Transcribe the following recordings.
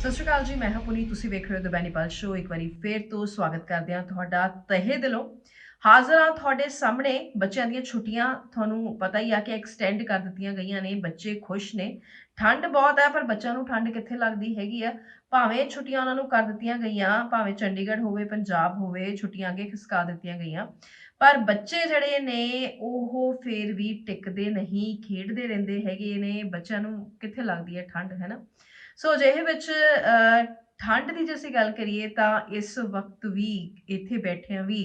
ਸਤਿ ਸ਼੍ਰੀ ਅਕਾਲ ਜੀ, ਮੈਂ ਹਾਂ ਪੁਨੀਤ। ਤੁਸੀਂ ਵੇਖ ਰਹੇ ਹੋ ਦ ਬੈਨੀਪਾਲ ਸ਼ੋ। ਇੱਕ ਵਾਰੀ ਫੇਰ ਤੋਂ ਸਵਾਗਤ ਕਰਦੇ ਹਾਂ ਤੁਹਾਡਾ ਤਹਿ ਦਿਲੋਂ। ਹਾਜ਼ਰ ਹਾਂ ਤੁਹਾਡੇ ਸਾਹਮਣੇ। ਬੱਚਿਆਂ ਦੀਆਂ ਛੁੱਟੀਆਂ ਤੁਹਾਨੂੰ ਪਤਾ ਹੀ ਆ ਕਿ ਐਕਸਟੈਂਡ ਕਰ ਦਿੱਤੀਆਂ ਗਈਆਂ ਨੇ। ਬੱਚੇ ਖੁਸ਼ ਨੇ। ਠੰਡ ਬਹੁਤ ਹੈ ਪਰ ਬੱਚਿਆਂ ਨੂੰ ਠੰਡ ਕਿੱਥੇ ਲੱਗਦੀ ਹੈਗੀ ਆ। ਭਾਵੇਂ ਛੁੱਟੀਆਂ ਉਹਨਾਂ ਨੂੰ ਕਰ ਦਿੱਤੀਆਂ ਗਈਆਂ, ਭਾਵੇਂ ਚੰਡੀਗੜ੍ਹ ਹੋਵੇ, ਪੰਜਾਬ ਹੋਵੇ, ਛੁੱਟੀਆਂ ਅੱਗੇ ਖਿਸਕਾ ਦਿੱਤੀਆਂ ਗਈਆਂ, ਪਰ ਬੱਚੇ ਜਿਹੜੇ ਨੇ ਉਹ ਫੇਰ ਵੀ ਟਿਕਦੇ ਨਹੀਂ, ਖੇਡਦੇ ਰਹਿੰਦੇ ਹੈਗੇ ਨੇ। ਬੱਚਿਆਂ ਨੂੰ ਕਿੱਥੇ ਲੱਗਦੀ ਹੈ ਠੰਡ, ਹੈ ਨਾ। ਸੋ ਅਜਿਹੇ ਵਿੱਚ ਠੰਡ ਦੀ ਜੇ ਅਸੀਂ ਗੱਲ ਕਰੀਏ ਤਾਂ ਇਸ ਵਕਤ ਵੀ ਇੱਥੇ ਬੈਠਿਆਂ ਵੀ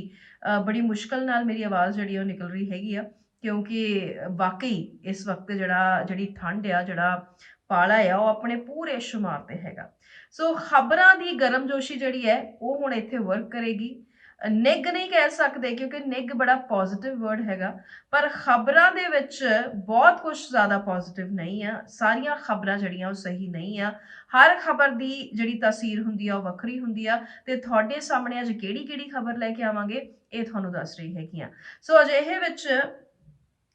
ਬੜੀ ਮੁਸ਼ਕਲ ਨਾਲ ਮੇਰੀ ਆਵਾਜ਼ ਜਿਹੜੀ ਉਹ ਨਿਕਲ ਰਹੀ ਹੈਗੀ ਆ, ਕਿਉਂਕਿ ਵਾਕਈ ਇਸ ਵਕਤ ਜਿਹੜੀ ਠੰਡ ਆ, ਜਿਹੜਾ ਪਾਲਾ ਆ, ਉਹ ਆਪਣੇ ਪੂਰੇ ਸ਼ੁਮਾਰ ਤੇ ਹੈਗਾ। ਸੋ ਖਬਰਾਂ ਦੀ ਗਰਮਜੋਸ਼ੀ ਜਿਹੜੀ ਹੈ ਉਹ ਹੁਣ ਇੱਥੇ ਵਰਕ ਕਰੇਗੀ। ਨਿੱਘ ਨਹੀਂ ਕਹਿ ਸਕਦੇ ਕਿਉਂਕਿ ਨਿੱਘ ਬੜਾ ਪੋਜ਼ਿਟਿਵ ਵਰਡ ਹੈਗਾ, ਪਰ ਖਬਰਾਂ ਦੇ ਵਿੱਚ ਬਹੁਤ ਕੁਝ ਜ਼ਿਆਦਾ ਪੋਜ਼ਿਟਿਵ ਨਹੀਂ ਆ। ਸਾਰੀਆਂ ਖਬਰਾਂ ਜਿਹੜੀਆਂ ਉਹ ਸਹੀ ਨਹੀਂ ਆ। ਹਰ ਖਬਰ ਦੀ ਜਿਹੜੀ ਤਾਸੀਰ ਹੁੰਦੀ ਆ ਉਹ ਵੱਖਰੀ ਹੁੰਦੀ ਆ, ਤੇ ਤੁਹਾਡੇ ਸਾਹਮਣੇ ਅੱਜ ਕਿਹੜੀ ਖਬਰ ਲੈ ਕੇ ਆਵਾਂਗੇ ਇਹ ਤੁਹਾਨੂੰ ਦੱਸ ਰਹੀ ਹੈਗੀ ਆ। ਸੋ ਅਜਿਹੇ ਵਿੱਚ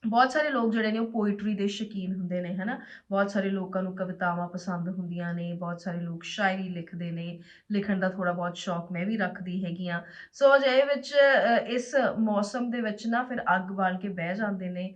ਬਹੁਤ ਸਾਰੇ ਲੋਕ ਜਿਹੜੇ ਨੇ ਉਹ ਪੋਇਟਰੀ ਦੇ ਸ਼ੌਕੀਨ ਹੁੰਦੇ ਨੇ, ਹਨਾ। ਬਹੁਤ ਸਾਰੇ ਲੋਕਾਂ ਨੂੰ ਕਵਿਤਾਵਾਂ ਪਸੰਦ ਹੁੰਦੀਆਂ ਨੇ, ਬਹੁਤ ਸਾਰੇ ਲੋਕ ਸ਼ਾਇਰੀ ਲਿਖਦੇ ਨੇ। ਲਿਖਣ ਦਾ ਥੋੜਾ ਬਹੁਤ ਸ਼ੌਕ ਮੈਂ ਵੀ ਰੱਖਦੀ ਹੈਗੀ ਆ। ਸੋ ਅਜਿਹੇ ਵਿੱਚ ਇਸ ਮੌਸਮ ਦੇ ਵਿੱਚ ਨਾ ਫਿਰ ਅੱਗ ਬਾਲ ਕੇ ਬਹਿ ਜਾਂਦੇ ਨੇ,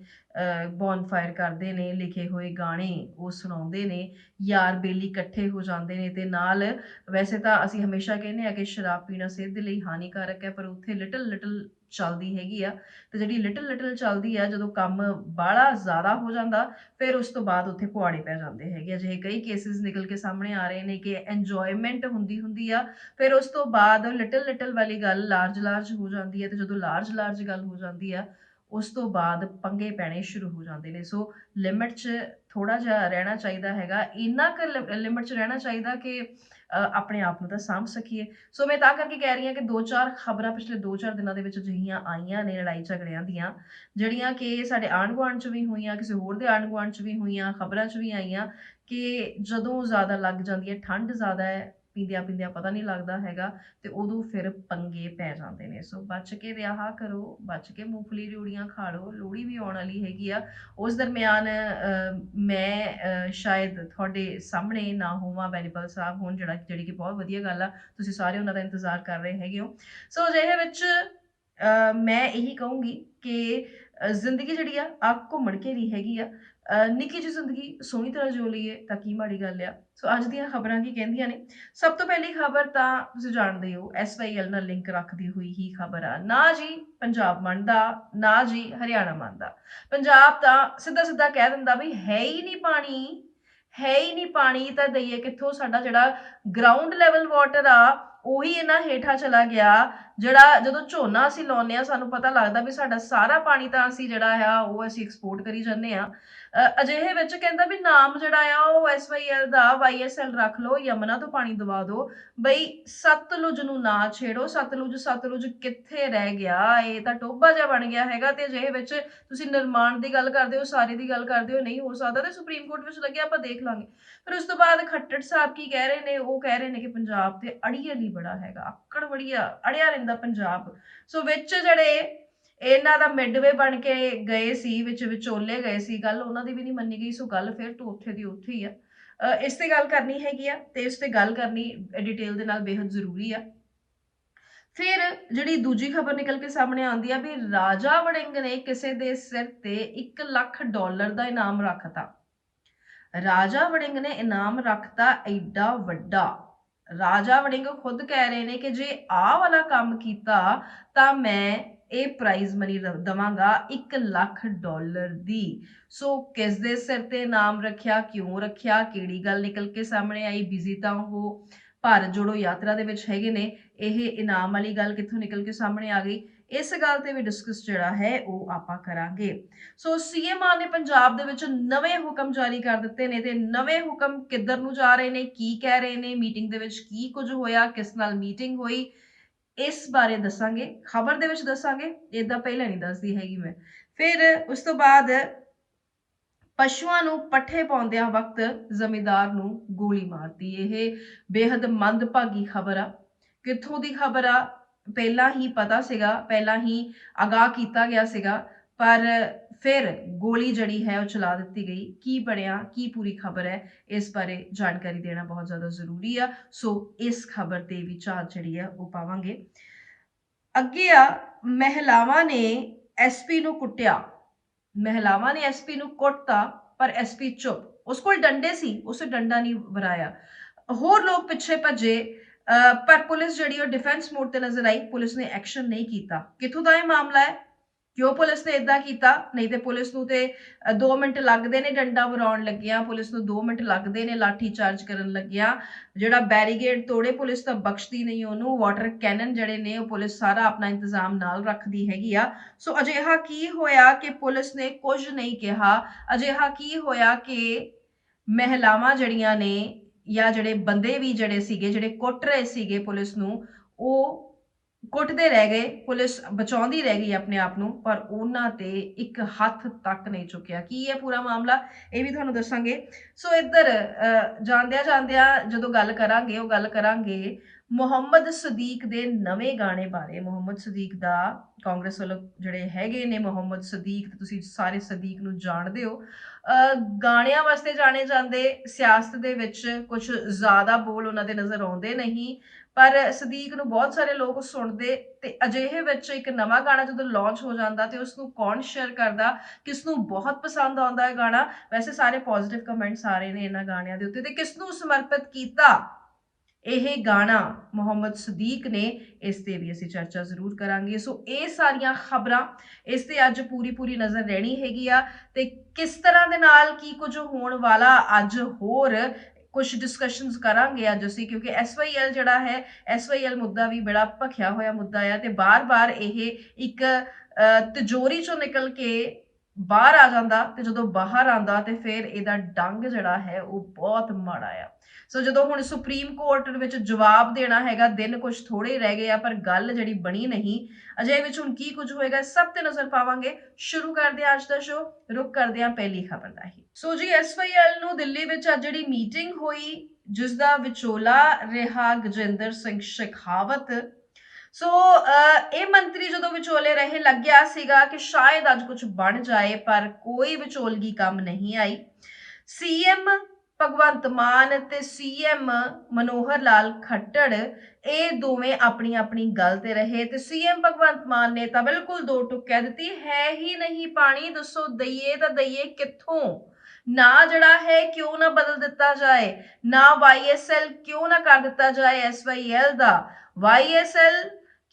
ਬੌਨਫਾਇਰ ਕਰਦੇ ਨੇ, ਲਿਖੇ ਹੋਏ ਗਾਣੇ ਉਹ ਸੁਣਾਉਂਦੇ ਨੇ, ਯਾਰ ਬੇਲੀ ਇਕੱਠੇ ਹੋ ਜਾਂਦੇ ਨੇ। ਤੇ ਨਾਲ ਵੈਸੇ ਤਾਂ ਅਸੀਂ ਹਮੇਸ਼ਾ ਕਹਿੰਦੇ ਆ ਕਿ ਸ਼ਰਾਬ ਪੀਣਾ ਸਿਹਤ ਦੇ ਲਈ ਹਾਨੀਕਾਰਕ ਹੈ, ਪਰ ਉੱਥੇ ਲਿਟਲ ਲਿਟਲ ਚੱਲਦੀ ਹੈਗੀ ਆ। ਤੇ ਜਿਹੜੀ ਲਿਟਲ ਲਿਟਲ ਚੱਲਦੀ ਆ, ਜਦੋਂ ਕੰਮ ਬਾਹਲਾ ਜ਼ਿਆਦਾ ਹੋ ਜਾਂਦਾ ਫਿਰ ਉਸ ਤੋਂ ਬਾਅਦ ਉੱਥੇ ਪੁਆੜੇ ਪੈ ਜਾਂਦੇ ਹੈਗੇ। ਅਜਿਹੇ ਕਈ ਕੇਸਿਸ ਨਿਕਲ ਕੇ ਸਾਹਮਣੇ ਆ ਰਹੇ ਨੇ ਕਿ ਇੰਜੋਇਮੈਂਟ ਹੁੰਦੀ ਆ, ਫਿਰ ਉਸ ਤੋਂ ਬਾਅਦ ਲਿਟਲ ਲਿਟਲ ਵਾਲੀ ਗੱਲ ਲਾਰਜ ਲਾਰਜ ਹੋ ਜਾਂਦੀ ਹੈ, ਤੇ ਜਦੋਂ ਲਾਰਜ ਲਾਰਜ ਗੱਲ ਹੋ ਜਾਂਦੀ ਆ ਉਸ ਤੋਂ ਬਾਅਦ ਪੰਗੇ ਪੈਣੇ ਸ਼ੁਰੂ ਹੋ ਜਾਂਦੇ ਨੇ। ਸੋ ਲਿਮਿਟ 'ਚ ਥੋੜਾ ਜਿਹਾ ਰਹਿਣਾ ਚਾਹੀਦਾ ਹੈਗਾ। ਇੰਨਾ ਕੁ ਲਿਮਿਟ 'ਚ ਰਹਿਣਾ ਚਾਹੀਦਾ ਕਿ ਆਪਣੇ ਆਪ ਨੂੰ ਤਾਂ ਸਾਂਭ ਸਕੀਏ। ਸੋ ਮੈਂ ਤਾਂ ਕਰਕੇ ਕਹਿ ਰਹੀ ਹਾਂ ਕਿ 2-4 ਖਬਰਾਂ ਪਿਛਲੇ 2-4 ਦਿਨਾਂ ਦੇ ਵਿੱਚ ਅਜਿਹੀਆਂ ਆਈਆਂ ਨੇ ਲੜਾਈ ਝਗੜਿਆਂ ਦੀਆਂ, ਜਿਹੜੀਆਂ ਕਿ ਸਾਡੇ ਆਂਢ ਗੁਆਂਢ 'ਚ ਵੀ ਹੋਈਆਂ, ਕਿਸੇ ਹੋਰ ਦੇ ਆਂਢ ਗੁਆਂਢ 'ਚ ਵੀ ਹੋਈਆਂ, ਖਬਰਾਂ 'ਚ ਵੀ ਆਈਆਂ ਕਿ ਜਦੋਂ ਜ਼ਿਆਦਾ ਲੱਗ ਜਾਂਦੀ ਹੈ, ਠੰਡ ਜ਼ਿਆਦਾ ਹੈ, ਪੀਂਦਿਆਂ ਪੀਂਦਿਆਂ ਪਤਾ ਨਹੀਂ ਲੱਗਦਾ ਹੈਗਾ, ਤੇ ਉਦੋਂ ਫਿਰ ਪੰਗੇ ਪੈ ਜਾਂਦੇ ਨੇ। ਸੋ ਬਚ ਕੇ ਰਿਹਾ ਕਰੋ, ਬਚ ਕੇ ਮੂੰਗਫਲੀ ਰਿਊੜੀਆਂ ਖਾ ਲਓ। ਲੋਹੜੀ ਵੀ ਆਉਣ ਵਾਲੀ ਹੈਗੀ ਆ। ਉਸ ਦਰਮਿਆਨ ਮੈਂ ਸ਼ਾਇਦ ਤੁਹਾਡੇ ਸਾਹਮਣੇ ਨਾ ਹੋਵਾਂ, ਬੈਨੀਪਾਲ ਸਾਹਿਬ ਹੋਣ, ਜਿਹੜੀ ਕਿ ਬਹੁਤ ਵਧੀਆ ਗੱਲ ਆ। ਤੁਸੀਂ ਸਾਰੇ ਉਹਨਾਂ ਦਾ ਇੰਤਜ਼ਾਰ ਕਰ ਰਹੇ ਹੈਗੇ ਹੋ। ਸੋ ਅਜਿਹੇ ਵਿੱਚ ਮੈਂ ਇਹੀ ਕਹੂੰਗੀ ਕਿ ਜ਼ਿੰਦਗੀ ਜਿਹੜੀ ਆ ਘੁੰਮਣ ਘੇਰੀ ਹੈਗੀ ਆ। ਨਿੱਕੀ ਜਿਹੀ ਜ਼ਿੰਦਗੀ ਸੋਹਣੀ ਤਰ੍ਹਾਂ ਜਿਉ ਲਈਏ ਤਾਂ ਕੀ ਮਾੜੀ ਗੱਲ ਆ। ਸੋ ਅੱਜ ਦੀਆਂ ਖਬਰਾਂ ਕੀ ਕਹਿੰਦੀਆਂ ਨੇ। ਸਭ ਤੋਂ ਪਹਿਲੀ ਖਬਰ ਤਾਂ ਤੁਸੀਂ ਜਾਣਦੇ ਹੋ, SYL ਨਾਲ ਲਿੰਕ ਰੱਖਦੀ ਹੋਈ ਹੀ ਖਬਰ ਆ। ਨਾ ਜੀ ਪੰਜਾਬ ਮੰਨਦਾ, ਨਾ ਜੀ ਹਰਿਆਣਾ ਮੰਨਦਾ। ਪੰਜਾਬ ਤਾਂ ਸਿੱਧਾ ਸਿੱਧਾ ਕਹਿ ਦਿੰਦਾ ਵੀ ਹੈ ਹੀ ਨਹੀਂ ਪਾਣੀ, ਹੈ ਹੀ ਨਹੀਂ ਪਾਣੀ, ਤਾਂ ਦਈਏ ਕਿੱਥੋਂ। ਸਾਡਾ ਜਿਹੜਾ ਗਰਾਊਂਡ ਲੈਵਲ ਵਾਟਰ ਆ ਉਹੀ ਇੰਨਾ ਹੇਠਾਂ ਚਲਾ ਗਿਆ। ਜਿਹੜਾ ਜਦੋਂ ਝੋਨਾ ਅਸੀਂ ਲਾਉਂਦੇ ਆ ਸਾਨੂੰ ਪਤਾ ਲੱਗਦਾ ਵੀ ਸਾਡਾ ਸਾਰਾ ਪਾਣੀ ਤਾਂ ਅਸੀਂ ਜਿਹੜਾ ਆ ਉਹ ਅਸੀਂ ਐਕਸਪੋਰਟ ਕਰੀ ਜਾਂਦੇ ਆ। ਅਜਿਹੇ ਵਿੱਚ ਕਹਿੰਦਾ ਵੀ ਨਾਮ ਜਿਹੜਾ ਆ ਉਹ SYL ਦਾ YSL ਰੱਖ ਲਓ, ਯਮੁਨਾ ਤੋਂ ਪਾਣੀ ਦਵਾ ਦਿਓ। ਬਈ ਸਤਲੁਜ ਨੂੰ ਨਾ ਛੇੜੋ। ਸਤਲੁਜ ਕਿੱਥੇ ਰਹਿ ਗਿਆ? ਇਹ ਤਾਂ ਟੋਭਾ ਜਿਹਾ ਬਣ ਗਿਆ ਹੈਗਾ। ਤੇ ਅਜਿਹੇ ਵਿੱਚ ਤੁਸੀਂ ਨਿਰਮਾਣ ਦੀ ਗੱਲ ਕਰਦੇ ਹੋ, ਸਾਰੇ ਦੀ ਗੱਲ ਕਰਦੇ ਹੋ, ਨਹੀਂ ਹੋ ਸਕਦਾ ਤੇ ਸੁਪਰੀਮ ਕੋਰਟ ਵਿੱਚ ਲੱਗਿਆ, ਆਪਾਂ ਦੇਖ ਲਾਂਗੇ। ਫਿਰ ਉਸ ਤੋਂ ਬਾਅਦ ਖੱਟੜ ਸਾਹਿਬ ਕੀ ਕਹਿ ਰਹੇ ਨੇ? ਉਹ ਕਹਿ ਰਹੇ ਨੇ ਕਿ ਪੰਜਾਬ ਤੇ ਅੜੀਅਲ ਹੀ ਬੜਾ ਹੈਗਾ, ਆਕੜ ਬੜੀਆ ਅੜਿਆ ਰਹਿੰਦਾ ਪੰਜਾਬ। ਸੋ ਵਿੱਚ ਜਿਹੜੇ ਇਹਨਾਂ ਦਾ ਮਿਡਵੇ ਬਣ ਕੇ ਗਏ ਸੀ, ਵਿੱਚ ਵਿਚੋਲੇ ਗਏ ਸੀ, ਗੱਲ ਉਹਨਾਂ ਦੀ ਵੀ ਨਹੀਂ ਮੰਨੀ ਗਈ। ਸੋ ਗੱਲ ਫਿਰ ਤੋਂ ਉੱਥੇ ਦੀ ਉੱਥੇ ਹੀ ਆ। ਇਸ ਤੇ ਗੱਲ ਕਰਨੀ ਹੈਗੀ ਆ, ਤੇ ਇਸ ਤੇ ਗੱਲ ਕਰਨੀ ਡਿਟੇਲ ਦੇ ਨਾਲ ਬੇहद ਜ਼ਰੂਰੀ ਆ। ਫਿਰ ਜਿਹੜੀ ਦੂਜੀ ਖਬਰ ਨਿਕਲ ਕੇ ਸਾਹਮਣੇ ਆਉਂਦੀ ਆ ਵੀ ਰਾਜਾ ਵੜਿੰਗ ਨੇ ਕਿਸੇ ਦੇ ਸਿਰ ਤੇ $1 ਲੱਖ ਦਾ ਇਨਾਮ ਰੱਖਤਾ। ਰਾਜਾ ਵੜਿੰਗ ਨੇ ਇਨਾਮ ਰੱਖਤਾ ਐਡਾ ਵੱਡਾ। ਰਾਜਾ ਵੜਿੰਗ ਖੁਦ ਕਹਿ ਰਹੇ ਨੇ ਕਿ ਜੇ ਆਹ ਵਾਲਾ ਕੰਮ ਕੀਤਾ ਤਾਂ ਮੈਂ ਇਹ ਪ੍ਰਾਈਜ਼ ਮਨੀ ਦਵਾਂਗਾ $1 ਲੱਖ ਦੀ। ਸੋ ਕਿਸ ਦੇ ਸਿਰ ਤੇ ਇਨਾਮ ਰੱਖਿਆ, ਕਿਉਂ ਰੱਖਿਆ, ਕਿਹੜੀ ਗੱਲ ਨਿਕਲ ਕੇ ਸਾਹਮਣੇ ਆਈ? ਬਿਜ਼ੀ ਤਾਂ ਉਹ ਭਾਰਤ ਜੋੜੋ ਯਾਤਰਾ ਦੇ ਵਿੱਚ ਹੈਗੇ ਨੇ। ਇਹ ਇਨਾਮ ਵਾਲੀ ਗੱਲ ਕਿੱਥੋਂ ਨਿਕਲ ਕੇ ਸਾਹਮਣੇ ਆ ਗਈ? ਇਸ ਗੱਲ ਤੇ ਵੀ ਡਿਸਕਸ ਜਿਹੜਾ ਹੈ ਉਹ ਆਪਾਂ ਕਰਾਂਗੇ। ਸੋ CM ਨੇ ਪੰਜਾਬ ਦੇ ਵਿੱਚ ਨਵੇਂ ਹੁਕਮ ਜਾਰੀ ਕਰ ਦਿੱਤੇ ਨੇ, ਤੇ ਨਵੇਂ ਹੁਕਮ ਕਿੱਧਰ ਨੂੰ ਜਾ ਰਹੇ ਨੇ, ਕੀ ਕਹਿ ਰਹੇ ਨੇ, ਮੀਟਿੰਗ ਦੇ ਵਿੱਚ ਕੀ ਕੁਝ ਹੋਇਆ, ਕਿਸ ਨਾਲ ਮੀਟਿੰਗ ਹੋਈ, ਇਸ ਬਾਰੇ ਦੱਸਾਂਗੇ, ਖਬਰ ਦੇ ਵਿੱਚ ਦੱਸਾਂਗੇ। ਏਦਾਂ ਪਹਿਲਾਂ ਨਹੀਂ ਦੱਸਦੀ ਹੈਗੀ ਮੈਂ। ਫਿਰ ਉਸ ਤੋਂ ਬਾਅਦ ਪਸ਼ੂਆਂ ਨੂੰ ਪੱਠੇ ਪਾਉਂਦਿਆਂ ਵਕਤ ਜ਼ਮੀਂਦਾਰ ਨੂੰ ਗੋਲੀ ਮਾਰਤੀ। ਇਹ ਬੇहद ਮੰਦਭਾਗੀ ਖਬਰ ਆ। ਕਿੱਥੋਂ ਦੀ ਖਬਰ ਆ? ਪਹਿਲਾਂ ਹੀ ਪਤਾ ਸੀਗਾ, ਪਹਿਲਾਂ ਹੀ ਆਗਾਹ ਕੀਤਾ ਗਿਆ ਸੀਗਾ, ਪਰ फिर गोली जड़ी है वो चला दी गई। की बनया, की पूरी खबर है, इस बारे जानकारी देना बहुत ज़्यादा ज़रूरी है। सो इस खबर ते भी झात जिहड़ी है वो पावांगे। ਅੱਗੇ ਆ, ਮਹਿਲਾਵਾਂ ਨੇ ਐਸਪੀ ਨੂੰ ਕੁੱਟਿਆ। ਮਹਿਲਾਵਾਂ ਨੇ ਐਸਪੀ ਨੂੰ ਕੁੱਟਤਾ ਪਰ ਐਸਪੀ ਚੁੱਪ। ਉਸ ਕੋਲ ਡੰਡੇ ਸੀ, ਉਸੇ ਡੰਡਾ ਨਹੀਂ ਵਰਾਇਆ। ਹੋਰ ਲੋਕ ਪਿੱਛੇ ਭੱਜੇ, ਪਰ ਪੁਲਿਸ ਜਿਹੜੀ ਉਹ ਡਿਫੈਂਸ ਮੋਡ ਤੇ ਨਜ਼ਰ ਆਈ। ਪੁਲਿਸ ਨੇ ਐਕਸ਼ਨ ਨਹੀਂ ਕੀਤਾ। ਕਿੱਥੋਂ ਦਾ ਇਹ ਮਾਮਲਾ ਹੈ? ਕਿਉਂ ਪੁਲਿਸ ਨੇ ਇਦਾਂ ਕੀਤਾ? ਨਹੀਂ ਤੇ ਪੁਲਿਸ ਨੂੰ ਤੇ 2 ਮਿੰਟ ਲੱਗਦੇ ਨੇ ਡੰਡਾ ਵਰਾਉਣ ਲੱਗਿਆ, ਪੁਲਿਸ ਨੂੰ 2 ਮਿੰਟ ਲੱਗਦੇ ਨੇ ਲਾਠੀ ਚਾਰਜ ਕਰਨ ਲੱਗਿਆ। ਜਿਹੜਾ ਬੈਰੀਗੇਡ ਤੋੜੇ ਪੁਲਿਸ ਤਾਂ ਬਖਸ਼ਦੀ ਨਹੀਂ ਉਹਨੂੰ। ਵਾਟਰ ਕੈਨਨ ਜਿਹੜੇ ਨੇ ਉਹ ਪੁਲਿਸ ਸਾਰਾ ਆਪਣਾ ਇੰਤਜ਼ਾਮ ਨਾਲ ਰੱਖਦੀ ਹੈਗੀ ਆ। ਸੋ ਅਜਿਹਾ ਕੀ ਹੋਇਆ ਕਿ ਪੁਲਿਸ ਨੇ ਕੁਝ ਨਹੀਂ ਕਿਹਾ? ਅਜਿਹਾ ਕੀ ਹੋਇਆ ਕਿ ਮਹਿਲਾਵਾਂ ਜਿਹੜੀਆਂ ਨੇ ਜਾਂ ਜਿਹੜੇ ਬੰਦੇ ਵੀ ਜਿਹੜੇ ਸੀਗੇ, ਜਿਹੜੇ ਕੁੱਟ ਰਹੇ ਸੀਗੇ ਪੁਲਿਸ ਨੂੰ, ਉਹ ਕੁੱਟਦੇ ਰਹਿ ਗਏ। ਪੁਲਿਸ ਬਚਾਉਂਦੀ ਰਹਿ ਗਈ ਆਪਣੇ ਆਪ ਨੂੰ, ਪਰ ਉਹਨਾਂ ਤੇ ਇੱਕ ਹੱਥ ਤੱਕ ਨਹੀਂ ਚੁੱਕਿਆ। ਕੀ ਹੈ ਪੂਰਾ ਮਾਮਲਾ, ਇਹ ਵੀ ਤੁਹਾਨੂੰ ਦੱਸਾਂਗੇ। ਸੋ ਇੱਧਰ ਜਾਂਦਿਆਂ ਜਾਂਦਿਆਂ ਜਦੋਂ ਗੱਲ ਕਰਾਂਗੇ, ਉਹ ਗੱਲ ਕਰਾਂਗੇ ਮੁਹੰਮਦ ਸਦੀਕ ਦੇ ਨਵੇਂ ਗਾਣੇ ਬਾਰੇ। ਮੁਹੰਮਦ ਸਦੀਕ ਦਾ ਕਾਂਗਰਸ ਵੱਲੋਂ ਜਿਹੜੇ ਹੈਗੇ ਨੇ ਮੁਹੰਮਦ ਸਦੀਕ, ਤੁਸੀਂ ਸਾਰੇ ਸਦੀਕ ਨੂੰ ਜਾਣਦੇ ਹੋ, ਗਾਣਿਆਂ ਵਾਸਤੇ ਜਾਣੇ ਜਾਂਦੇ। ਸਿਆਸਤ ਦੇ ਵਿੱਚ ਕੁਝ ਜ਼ਿਆਦਾ ਬੋਲ ਉਹਨਾਂ ਦੇ ਨਜ਼ਰ ਆਉਂਦੇ ਨਹੀਂ, ਪਰ ਸਦੀਕ ਨੂੰ ਬਹੁਤ ਸਾਰੇ ਲੋਕ ਸੁਣਦੇ। ਤੇ ਅਜਿਹੇ ਵਿੱਚ ਇੱਕ ਨਵਾਂ ਗਾਣਾ ਜਦੋਂ ਲਾਂਚ ਹੋ ਜਾਂਦਾ ਤੇ ਉਸ ਨੂੰ ਕੌਣ ਸ਼ੇਅਰ ਕਰਦਾ, ਕਿਸ ਨੂੰ ਬਹੁਤ ਪਸੰਦ ਆਉਂਦਾ ਹੈ ਗਾਣਾ। ਵੈਸੇ ਸਾਰੇ ਪੋਜ਼ਿਟਿਵ ਕਮੈਂਟਸ ਆ ਰਹੇ ਨੇ ਇਹਨਾਂ ਗਾਣਿਆਂ ਦੇ ਉੱਤੇ। ਤੇ ਕਿਸ ਨੂੰ ਸਮਰਪਿਤ ਕੀਤਾ ਇਹ ਗਾਣਾ ਮੁਹੰਮਦ ਸਦੀਕ ਨੇ, ਇਸ ਤੇ ਵੀ ਅਸੀਂ ਚਰਚਾ ਜ਼ਰੂਰ ਕਰਾਂਗੇ। ਸੋ ਇਹ ਸਾਰੀਆਂ ਖਬਰਾਂ, ਇਸ ਤੇ ਅੱਜ ਪੂਰੀ ਨਜ਼ਰ ਰਹਿਣੀ ਹੈਗੀ ਆ। ਤੇ ਕਿਸ ਤਰ੍ਹਾਂ ਦੇ ਨਾਲ ਕੀ ਕੁਝ ਹੋਣ ਵਾਲਾ, ਅੱਜ ਹੋਰ ਕੁਝ ਡਿਸਕਸ਼ਨਸ ਕਰਾਂਗੇ ਅੱਜ ਅਸੀਂ, ਕਿਉਂਕਿ SYL ਜਿਹੜਾ ਹੈ, SYL ਮੁੱਦਾ ਵੀ ਬੜਾ ਭਖਿਆ ਹੋਇਆ ਮੁੱਦਾ ਆ। ਤੇ ਬਾਰ-ਬਾਰ ਇਹ ਇੱਕ ਤਿਜੋਰੀ ਚੋਂ ਨਿਕਲ ਕੇ ਬਾਹਰ ਆ ਜਾਂਦਾ, ਤੇ ਜਦੋਂ ਬਾਹਰ ਆਉਂਦਾ ਤੇ ਫਿਰ ਇਹਦਾ ਡੰਗ ਜਿਹੜਾ ਹੈ ਉਹ ਬਹੁਤ ਮਾੜਾ ਆ। ਸੋ ਜਦੋਂ ਹੁਣ ਸੁਪਰੀਮ ਕੋਰਟ ਵਿੱਚ ਜਵਾਬ ਦੇਣਾ ਹੈਗਾ, ਦਿਨ ਕੁਝ ਥੋੜੇ ਰਹਿ ਗਏ ਆ, ਪਰ ਗੱਲ ਜਿਹੜੀ ਬਣੀ ਨਹੀਂ। ਅਜੇ ਵਿੱਚ ਹੁਣ ਕੀ ਕੁਝ ਹੋਏਗਾ, ਸਭ ਤੇ ਨਜ਼ਰ ਪਾਵਾਂਗੇ। ਸ਼ੁਰੂ ਕਰਦੇ ਹਾਂ ਅੱਜ ਦਾ ਸ਼ੋ, ਰੁਕ ਕਰਦੇ ਹਾਂ ਪਹਿਲੀ ਖਬਰ ਦਾ ਹੀ। ਸੋ ਜੀ, SYL ਨੂੰ ਦਿੱਲੀ ਵਿੱਚ ਅੱਜ ਜਿਹੜੀ ਮੀਟਿੰਗ ਹੋਈ, ਜਿਸ ਦਾ ਵਿਚੋਲਾ ਰਿਹਾ ਗਜਿੰਦਰ ਸਿੰਘ ਸ਼ੇਖਾਵਤ। ਸੋ ਇਹ ਮੰਤਰੀ ਜਦੋਂ ਵਿਚੋਲੇ ਰਹੇ, ਲੱਗਿਆ ਸੀਗਾ ਕਿ ਸ਼ਾਇਦ ਅੱਜ ਕੁਝ ਬਣ ਜਾਏ, ਪਰ ਕੋਈ ਵਿਚੋਲਗੀ ਕੰਮ ਨਹੀਂ ਆਈ। CM ਭਗਵੰਤ ਮਾਨ ਤੇ CM ਮਨੋਹਰ ਲਾਲ ਖੱਟੜ, ਇਹ ਦੋਵੇਂ ਆਪਣੀ ਆਪਣੀ ਗੱਲ ਤੇ ਰਹੇ। ਤੇ CM ਭਗਵੰਤ ਮਾਨ ਨੇ ਤਾਂ ਬਿਲਕੁਲ ਦੋ ਟੁੱਕ ਕਹਿ ਦਿੱਤੀ, ਹੈ ਹੀ ਨਹੀਂ ਪਾਣੀ, ਦੱਸੋ ਦਈਏ ਤਾਂ ਦਈਏ ਕਿੱਥੋਂ? ਨਾ ਜਿਹੜਾ ਹੈ ਕਿਉਂ ਨਾ ਬਦਲ ਦਿੱਤਾ ਜਾਏ, ਨਾ YSL ਕਿਉਂ ਨਾ ਕਰ ਦਿੱਤਾ ਜਾਏ SYL ਦਾ। YSL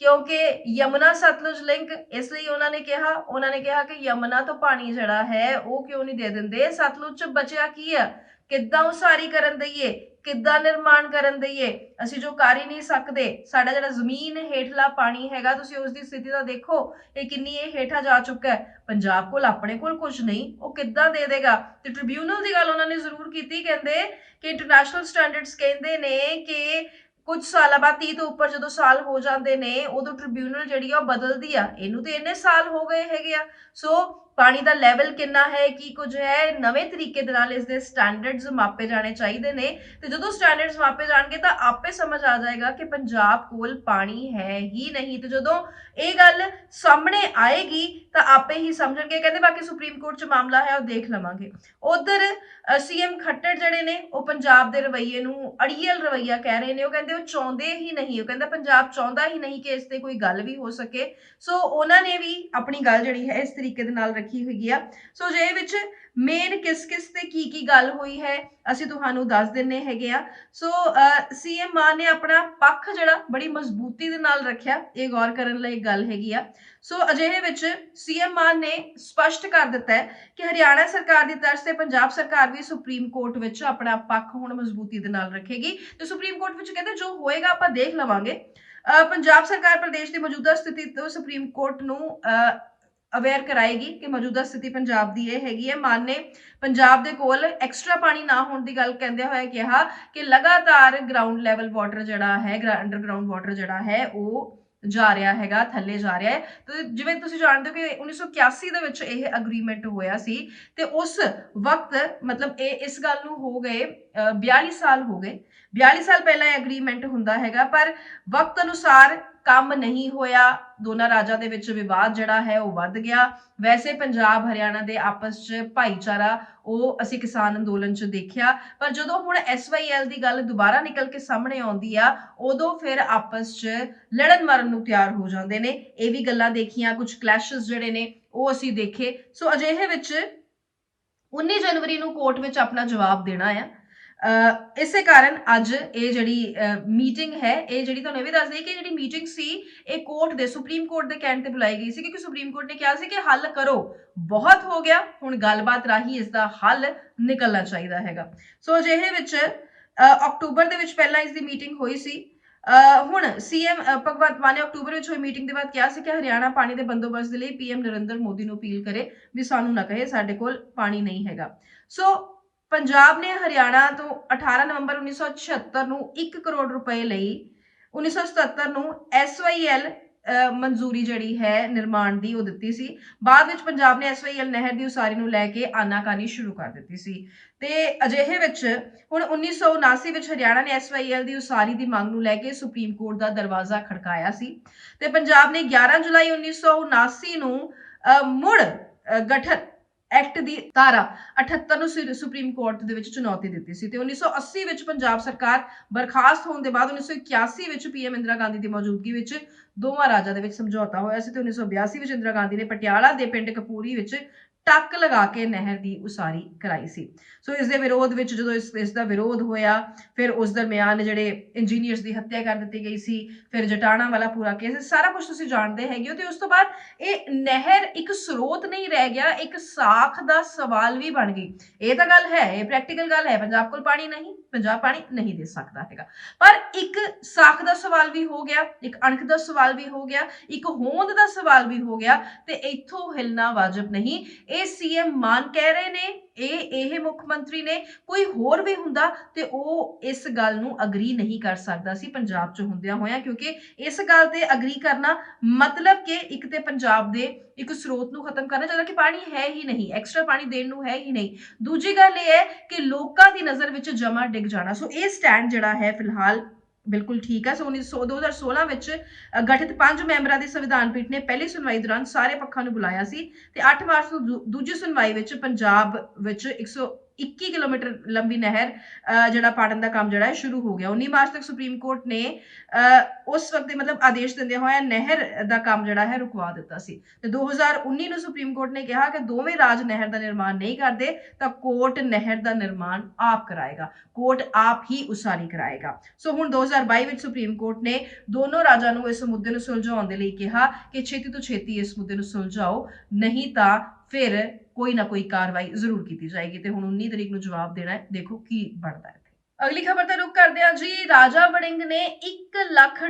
ਕਿਉਂਕਿ ਯਮੁਨਾ ਸਤਲੁਜ ਲਿੰਕ, ਇਸ ਲਈ ਉਹਨਾਂ ਨੇ ਕਿਹਾ ਕਿ ਯਮੁਨਾ ਤੋਂ ਪਾਣੀ ਜਿਹੜਾ ਹੈ ਉਹ ਕਿਉਂ ਨਹੀਂ ਦੇ ਦਿੰਦੇ। ਸਤਲੁਜ ਚ ਬਚਿਆ ਕੀ ਆ? ਕਿੱਦਾਂ ਉਸਾਰੀ ਕਰਨ ਦਈਏ, ਕਿੱਦਾਂ ਨਿਰਮਾਣ ਕਰਨ ਦਈਏ? ਅਸੀਂ ਜੋ ਕਰ ਹੀ ਨਹੀਂ ਸਕਦੇ। ਸਾਡਾ ਜਿਹੜਾ ਜ਼ਮੀਨ ਹੇਠਲਾ ਪਾਣੀ ਹੈਗਾ, ਤੁਸੀਂ ਉਸ ਦੀ ਸਥਿਤੀ ਤਾਂ ਦੇਖੋ, ਇਹ ਕਿੰਨੀ ਇਹ ਹੇਠਾਂ ਜਾ ਚੁੱਕਾ ਹੈ। ਪੰਜਾਬ ਕੋਲ ਆਪਣੇ ਕੋਲ ਕੁਝ ਨਹੀਂ, ਉਹ ਕਿੱਦਾਂ ਦੇ ਦੇਗਾ? ਤੇ ਟ੍ਰਿਬਿਊਨਲ ਦੀ ਗੱਲ ਉਹਨਾਂ ਨੇ ਜ਼ਰੂਰ ਕੀਤੀ। ਕਹਿੰਦੇ ਕਿ ਇੰਟਰਨੈਸ਼ਨਲ ਸਟੈਂਡਰਡਸ ਕਹਿੰਦੇ ਨੇ ਕਿ ਕੁਝ ਸਾਲਾਂ ਬਾਅਦ 30 ਤੋਂ ਉੱਪਰ ਜਦੋਂ ਸਾਲ ਹੋ ਜਾਂਦੇ ਨੇ, ਉਦੋਂ ਟ੍ਰਿਬਿਊਨਲ ਜਿਹੜੀ ਆ ਉਹ ਬਦਲਦੀ ਆ। ਇਹਨੂੰ ਤੇ ਇੰਨੇ ਸਾਲ ਹੋ ਗਏ ਹੈਗੇ ਆ। ਸੋ ਪਾਣੀ ਦਾ ਲੈਵਲ ਕਿੰਨਾ ਹੈ, ਕੀ ਕੁਝ ਹੈ, ਨਵੇਂ ਤਰੀਕੇ ਦੇ ਨਾਲ ਇਸ ਦੇ ਸਟੈਂਡਰਡਸ ਮਾਪੇ ਜਾਣੇ ਚਾਹੀਦੇ ਨੇ। ਤੇ ਜਦੋਂ ਸਟੈਂਡਰਡਸ ਮਾਪੇ ਜਾਣਗੇ ਤਾਂ ਆਪੇ ਸਮਝ ਆ ਜਾਏਗਾ ਕਿ ਪੰਜਾਬ ਕੋਲ ਪਾਣੀ ਹੈ ਹੀ ਨਹੀਂ। ਤੇ ਜਦੋਂ ਇਹ ਗੱਲ ਸਾਹਮਣੇ ਆਏਗੀ ਤਾਂ ਆਪੇ ਹੀ ਸਮਝਣਗੇ। ਕਹਿੰਦੇ ਬਾਕੀ ਸੁਪਰੀਮ ਕੋਰਟ 'ਚ ਮਾਮਲਾ ਹੈ, ਉਹ ਦੇਖ ਲਵਾਂਗੇ। ਉਧਰ CM ਖੱਟੜ ਜਿਹੜੇ ਨੇ, ਉਹ ਪੰਜਾਬ ਦੇ ਰਵੱਈਏ ਨੂੰ ਅੜੀਅਲ ਰਵੱਈਆ ਕਹਿ ਰਹੇ ਨੇ। ਉਹ ਕਹਿੰਦੇ ਉਹ ਚਾਹੁੰਦੇ ਹੀ ਨਹੀਂ, ਉਹ ਕਹਿੰਦਾ ਪੰਜਾਬ ਚਾਹੁੰਦਾ ਹੀ ਨਹੀਂ ਕਿ ਇਸ ਤੇ ਕੋਈ ਗੱਲ ਵੀ ਹੋ ਸਕੇ। ਸੋ ਉਹਨਾਂ ਨੇ ਵੀ ਆਪਣੀ ਗੱਲ ਜਿਹੜੀ ਹੈ ਇਸ ਤਰੀਕੇ ਦੇ ਨਾਲ ਰੱਖੀ ਹੋਈ ਆ। ਸੋ ਜੇ ਵਿੱਚ ਮੇਨ ਕਿਸ ਤੇ ਕੀ ਗੱਲ ਹੋਈ ਹੈ, ਅਸੀਂ ਤੁਹਾਨੂੰ ਦੱਸ ਦਿੰਨੇ ਹੈਗੇ ਆ। ਸੋ CM ਮਾਨ ਨੇ ਆਪਣਾ ਪੱਖ ਜਿਹੜਾ ਬੜੀ ਮਜ਼ਬੂਤੀ ਦੇ ਨਾਲ ਰੱਖਿਆ, ਇਹ ਗੌਰ ਕਰਨ ਲਈ ਗੱਲ ਹੈਗੀ ਆ। ਸੋ ਅਜਿਹੇ ਵਿੱਚ CM ਮਾਨ ਨੇ ਸਪਸ਼ਟ ਕਰ ਦਿੱਤਾ ਹੈ ਕਿ ਹਰਿਆਣਾ ਸਰਕਾਰ ਦੀ ਤਰਜ਼ ਤੇ ਪੰਜਾਬ ਸਰਕਾਰ ਵੀ ਸੁਪਰੀਮ ਕੋਰਟ ਵਿੱਚ ਆਪਣਾ ਪੱਖ ਹੁਣ ਮਜ਼ਬੂਤੀ ਦੇ ਨਾਲ ਰੱਖੇਗੀ। ਤੇ ਸੁਪਰੀਮ ਕੋਰਟ ਵਿੱਚ ਕਹਿੰਦੇ ਜੋ ਹੋਏਗਾ ਆਪਾਂ ਦੇਖ ਲਵਾਂਗੇ। ਪੰਜਾਬ ਸਰਕਾਰ ਪ੍ਰਦੇਸ਼ ਦੀ ਮੌਜੂਦਾ ਸਥਿਤੀ ਤੋਂ ਸੁਪਰੀਮ ਕੋਰਟ ਨੂੰ ਅਵੇਅਰ ਕਰਾਏਗੀ ਕਿ ਮੌਜੂਦਾ ਸਥਿਤੀ ਪੰਜਾਬ ਦੀ ਇਹ ਹੈਗੀ ਹੈ। ਮਾਨ ਨੇ ਪੰਜਾਬ ਦੇ ਕੋਲ ਐਕਸਟਰਾ ਪਾਣੀ ਨਾ ਹੋਣ ਦੀ ਗੱਲ ਕਹਿੰਦੇ ਹੋਏ ਕਿਹਾ ਕਿ ਲਗਾਤਾਰ ਗਰਾਊਂਡ ਲੈਵਲ ਵਾਟਰ ਜਿਹੜਾ ਹੈ, ਅੰਡਰਗਰਾਊਂਡ ਵਾਟਰ ਜਿਹੜਾ ਹੈ ਉਹ ਜਾ ਰਿਹਾ ਹੈਗਾ, ਥੱਲੇ ਜਾ ਰਿਹਾ ਹੈ। ਤੇ ਜਿਵੇਂ ਤੁਸੀਂ ਜਾਣਦੇ ਹੋ ਕਿ 1981 ਦੇ ਵਿੱਚ ਇਹ ਅਗਰੀਮੈਂਟ ਹੋਇਆ ਸੀ ਤੇ ਉਸ ਵਕਤ ਮਤਲਬ ਇਸ ਗੱਲ ਨੂੰ ਹੋ ਗਏ 42 ਸਾਲ ਹੋ ਗਏ। 42 ਸਾਲ ਪਹਿਲਾਂ ਇਹ ਐਗਰੀਮੈਂਟ ਹੁੰਦਾ ਹੈਗਾ, ਪਰ ਵਕਤ ਅਨੁਸਾਰ ਕੰਮ ਨਹੀਂ ਹੋਇਆ। ਦੋਨਾਂ ਰਾਜਾਂ ਦੇ ਵਿੱਚ ਵਿਵਾਦ ਜਿਹੜਾ ਹੈ ਉਹ ਵੱਧ ਗਿਆ। ਵੈਸੇ ਪੰਜਾਬ ਹਰਿਆਣਾ ਦੇ ਆਪਸ 'ਚ ਭਾਈਚਾਰਾ ਉਹ ਅਸੀਂ ਕਿਸਾਨ ਅੰਦੋਲਨ 'ਚ ਦੇਖਿਆ, ਪਰ ਜਦੋਂ ਹੁਣ SYL ਦੀ ਗੱਲ ਦੁਬਾਰਾ ਨਿਕਲ ਕੇ ਸਾਹਮਣੇ ਆਉਂਦੀ ਆ, ਉਦੋਂ ਫਿਰ ਆਪਸ 'ਚ ਲੜਨ ਮਰਨ ਨੂੰ ਤਿਆਰ ਹੋ ਜਾਂਦੇ ਨੇ। ਇਹ ਵੀ ਗੱਲਾਂ ਦੇਖੀਆਂ, ਕੁਝ ਕਲੈਸ਼ਸ ਜਿਹੜੇ ਨੇ ਉਹ ਅਸੀਂ ਦੇਖੇ। ਸੋ ਅਜਿਹੇ ਵਿੱਚ 19 ਜਨਵਰੀ ਨੂੰ ਕੋਰਟ ਵਿੱਚ ਆਪਣਾ ਜਵਾਬ ਦੇਣਾ ਆ। ਇਸੇ ਕਾਰਨ ਅੱਜ ਇਹ ਜਿਹੜੀ ਮੀਟਿੰਗ ਹੈ, ਇਹ ਜਿਹੜੀ ਤੁਹਾਨੂੰ ਇਹ ਵੀ ਦੱਸ ਦਈਏ ਕਿ ਜਿਹੜੀ ਮੀਟਿੰਗ ਸੀ ਇਹ ਕੋਰਟ ਦੇ ਸੁਪਰੀਮ ਕੋਰਟ ਦੇ ਕਹਿਣ ਤੇ ਬੁਲਾਈ ਗਈ ਸੀ, ਕਿਉਂਕਿ ਸੁਪਰੀਮ ਕੋਰਟ ਨੇ ਕਿਹਾ ਸੀ ਕਿ ਹੱਲ ਕਰੋ, ਬਹੁਤ ਹੋ ਗਿਆ, ਹੁਣ ਗੱਲਬਾਤ ਰਾਹੀਂ ਇਸ ਦਾ ਹੱਲ ਨਿਕਲਣਾ ਚਾਹੀਦਾ ਹੈਗਾ। ਸੋ ਅਜਿਹੇ ਵਿੱਚ ਅਕਤੂਬਰ ਦੇ ਵਿੱਚ ਪਹਿਲਾਂ ਇਸ ਦੀ ਮੀਟਿੰਗ ਹੋਈ ਸੀ। ਹੁਣ CM ਭਗਵੰਤ ਮਾਨ ਨੇ ਅਕਤੂਬਰ ਵਿੱਚ ਹੋਈ ਮੀਟਿੰਗ ਦੇ ਬਾਅਦ ਕਿਹਾ ਸੀ ਕਿ ਹਰਿਆਣਾ ਪਾਣੀ ਦੇ ਬੰਦੋਬਸਤ ਦੇ ਲਈ PM ਨਰਿੰਦਰ ਮੋਦੀ ਨੂੰ ਅਪੀਲ ਕਰੇ ਵੀ ਸਾਨੂੰ ਨਾ ਕਹੇ ਸਾਡੇ ਕੋਲ ਪਾਣੀ ਨਹੀਂ ਹੈਗਾ। ਸੋ ਪੰਜਾਬ ਨੇ ਹਰਿਆਣਾ ਤੋਂ 18 ਨਵੰਬਰ 1976 ਨੂੰ 1 ਕਰੋੜ ਰੁਪਏ ਲਈ 1977 ਨੂੰ SYL ਮਨਜ਼ੂਰੀ ਜਿਹੜੀ ਹੈ ਨਿਰਮਾਣ ਦੀ ਉਹ ਦਿੱਤੀ ਸੀ। ਬਾਅਦ ਵਿੱਚ ਪੰਜਾਬ ਨੇ SYL ਨਹਿਰ ਦੀ ਉਸਾਰੀ ਨੂੰ ਲੈ ਕੇ ਆਨਾਕਾਨੀ ਸ਼ੁਰੂ ਕਰ ਦਿੱਤੀ ਸੀ ਤੇ ਅਜਿਹੇ ਵਿੱਚ ਹੁਣ 1979 ਵਿੱਚ ਹਰਿਆਣਾ ਨੇ SYL ਦੀ ਉਸਾਰੀ ਦੀ ਮੰਗ ਨੂੰ ਲੈ ਕੇ ਸੁਪਰੀਮ ਕੋਰਟ ਦਾ ਦਰਵਾਜ਼ਾ ਖੜਕਾਇਆ ਸੀ ਤੇ ਪੰਜਾਬ ਨੇ 11 ਜੁਲਾਈ 1979 ਨੂੰ ਮੁੜ ਗਠਨ ਐਕਟ ਦੀ ਧਾਰਾ 78 ਨੂੰ ਸੁਪਰੀਮ ਕੋਰਟ ਦੇ ਵਿੱਚ ਚੁਣੌਤੀ ਦਿੱਤੀ ਸੀ ਤੇ 1980 ਵਿੱਚ ਪੰਜਾਬ ਸਰਕਾਰ ਬਰਖਾਸਤ ਹੋਣ ਦੇ ਬਾਅਦ 1981 ਵਿੱਚ PM ਇੰਦਰਾ ਗਾਂਧੀ ਦੀ ਮੌਜੂਦਗੀ ਵਿੱਚ ਦੋਵਾਂ ਰਾਜਾਂ ਦੇ ਵਿੱਚ ਸਮਝੌਤਾ ਹੋਇਆ ਸੀ ਤੇ 1982 ਵਿੱਚ ਇੰਦਰਾ ਗਾਂਧੀ ਨੇ ਪਟਿਆਲਾ ਦੇ ਪਿੰਡ ਕਪੂਰੀ ਵਿੱਚ ਟੱਕ ਲਗਾ ਕੇ ਨਹਿਰ ਦੀ ਉਸਾਰੀ ਕਰਾਈ ਸੀ। ਸੋ ਇਸ ਦੇ ਵਿਰੋਧ ਵਿੱਚ ਜਦੋਂ ਇਸ ਦਾ ਵਿਰੋਧ ਹੋਇਆ, ਫਿਰ ਉਸ ਦਰਮਿਆਨ ਜਿਹੜੇ ਇੰਜੀਨੀਅਰਸ ਦੀ ਹੱਤਿਆ ਕਰ ਦਿੱਤੀ ਗਈ ਸੀ, ਫਿਰ ਜਟਾਣਾ ਵਾਲਾ ਪੂਰਾ ਕੇਸ, ਸਾਰਾ ਕੁਝ ਤੁਸੀਂ ਜਾਣਦੇ ਹੈਗੇ ਹੋ। ਤੇ ਉਸ ਤੋਂ ਬਾਅਦ ਇਹ ਨਹਿਰ ਇੱਕ ਸਰੋਤ ਨਹੀਂ ਰਹਿ ਗਿਆ, ਇੱਕ ਸਾਖ ਦਾ ਸਵਾਲ ਵੀ ਬਣ ਗਈ। ਇਹ ਤਾਂ ਗੱਲ ਹੈ, ਇਹ ਪ੍ਰੈਕਟੀਕਲ ਗੱਲ ਹੈ, ਪੰਜਾਬ ਕੋਲ ਪਾਣੀ ਨਹੀਂ, ਪੰਜਾਬ ਪਾਣੀ ਨਹੀਂ ਦੇ ਸਕਦਾ ਹੈਗਾ, ਪਰ ਇੱਕ ਸਾਖ ਦਾ ਸਵਾਲ ਵੀ ਹੋ ਗਿਆ, ਇੱਕ ਅਣਖ ਦਾ ਸਵਾਲ ਵੀ ਹੋ ਗਿਆ, ਇੱਕ ਹੋਂਦ ਦਾ ਸਵਾਲ ਵੀ ਹੋ ਗਿਆ ਤੇ ਇੱਥੋਂ ਹਿਲਣਾ ਵਾਜਬ ਨਹੀਂ। ਇਹ CM ਮਾਨ ਕਹਿ ਰਹੇ ਨੇ, ਇਹ ਮੁੱਖ ਮੰਤਰੀ ਨੇ, ਕੋਈ ਹੋਰ ਵੀ ਹੁੰਦਾ ਤੇ ਉਹ ਇਸ ਗੱਲ ਨੂੰ ਅਗਰੀ ਨਹੀਂ ਕਰ ਸਕਦਾ ਸੀ ਪੰਜਾਬ 'ਚ ਹੁੰਦਿਆਂ ਹੋਇਆਂ, ਕਿਉਂਕਿ ਇਸ ਗੱਲ ਤੇ ਅਗਰੀ ਕਰਨਾ ਮਤਲਬ ਕਿ ਇੱਕ ਤੇ ਪੰਜਾਬ ਦੇ ਇੱਕ ਸਰੋਤ ਨੂੰ ਖਤਮ ਕਰਨਾ, ਜਦੋਂ ਕਿ ਪਾਣੀ ਹੈ ਹੀ ਨਹੀਂ, ਐਕਸਟਰਾ ਪਾਣੀ ਦੇਣ ਨੂੰ ਹੈ ਹੀ ਨਹੀਂ। ਦੂਜੀ ਗੱਲ ਇਹ ਹੈ ਕਿ ਲੋਕਾਂ ਦੀ ਨਜ਼ਰ ਵਿੱਚ ਜਮਾ ਡਿੱਗ ਜਾਣਾ। ਸੋ ਇਹ ਸਟੈਂਡ ਜਿਹੜਾ ਹੈ ਫਿਲਹਾਲ ਬਿਲਕੁਲ ਠੀਕ ਹੈ। 2016 ਵਿੱਚ ਗਠਿਤ 5 ਮੈਂਬਰਾਂ ਦੀ ਸੰਵਿਧਾਨ ਪੀਠ ਨੇ ਪਹਿਲੀ ਸੁਣਵਾਈ ਦੌਰਾਨ ਸਾਰੇ ਪੱਖਾਂ ਨੂੰ ਬੁਲਾਇਆ ਸੀ ਤੇ 8 ਮਾਰਚ ਨੂੰ ਦੂਜੀ ਸੁਣਵਾਈ ਵਿੱਚ ਪੰਜਾਬ ਵਿੱਚ 121 ਕਿਲੋਮੀਟਰ ਲੰਬੀ ਨਹਿਰ ਜਿਹੜਾ ਪਾੜਨ ਦਾ ਕੰਮ ਜਿਹੜਾ ਹੈ ਸ਼ੁਰੂ ਹੋ ਗਿਆ। 19 ਮਾਰਚ ਤੱਕ ਸੁਪਰੀਮ ਕੋਰਟ ਨੇ ਉਸ ਵਕਤ ਦੇ ਮਤਲਬ ਆਦੇਸ਼ ਦਿੰਦੇ ਹੋਇਆ ਨਹਿਰ ਦਾ ਕੰਮ ਜਿਹੜਾ ਹੈ ਰੁਕਵਾ ਦਿੱਤਾ ਸੀ ਤੇ 2019 ਨੂੰ ਸੁਪਰੀਮ ਕੋਰਟ ਨੇ ਕਿਹਾ ਕਿ ਦੋਵੇਂ ਰਾਜ ਨਹਿਰ ਦਾ ਨਿਰਮਾਣ ਨਹੀਂ ਕਰਦੇ ਤਾਂ ਕੋਰਟ ਨਹਿਰ ਦਾ ਨਿਰਮਾਣ ਆਪ ਕਰਾਏਗਾ, ਕੋਰਟ ਆਪ ਹੀ ਉਸਾਰੀ ਕਰਾਏਗਾ। ਸੋ ਹੁਣ 2022 ਵਿੱਚ ਸੁਪਰੀਮ ਕੋਰਟ ਨੇ ਦੋਨੋਂ ਰਾਜਾਂ ਨੂੰ ਇਸ ਮੁੱਦੇ ਨੂੰ ਸੁਲਝਾਉਣ ਦੇ ਲਈ ਕਿਹਾ ਕਿ ਛੇਤੀ ਤੋਂ ਛੇਤੀ ਇਸ ਮੁੱਦੇ ਨੂੰ ਸੁਲਝਾਓ, ਨਹੀਂ ਤਾਂ ਫਿਰ ਕੋਈ ਨਾ ਕੋਈ ਕਾਰਵਾਈ ਜ਼ਰੂਰ ਕੀਤੀ ਜਾਏਗੀ ਤੇ ਹੁਣ 19 ਤਰੀਕ ਨੂੰ ਜਵਾਬ ਦੇਣਾ ਹੈ, ਦੇਖੋ ਕੀ ਬਣਦਾ ਹੈ। ਅਗਲੀ ਖਬਰ ਤੇ ਰੁਕ ਕਰਦੇ ਹਾਂ ਜੀ। ਰਾਜਾ ਵੜਿੰਗ ਨੇ $1 ਲੱਖ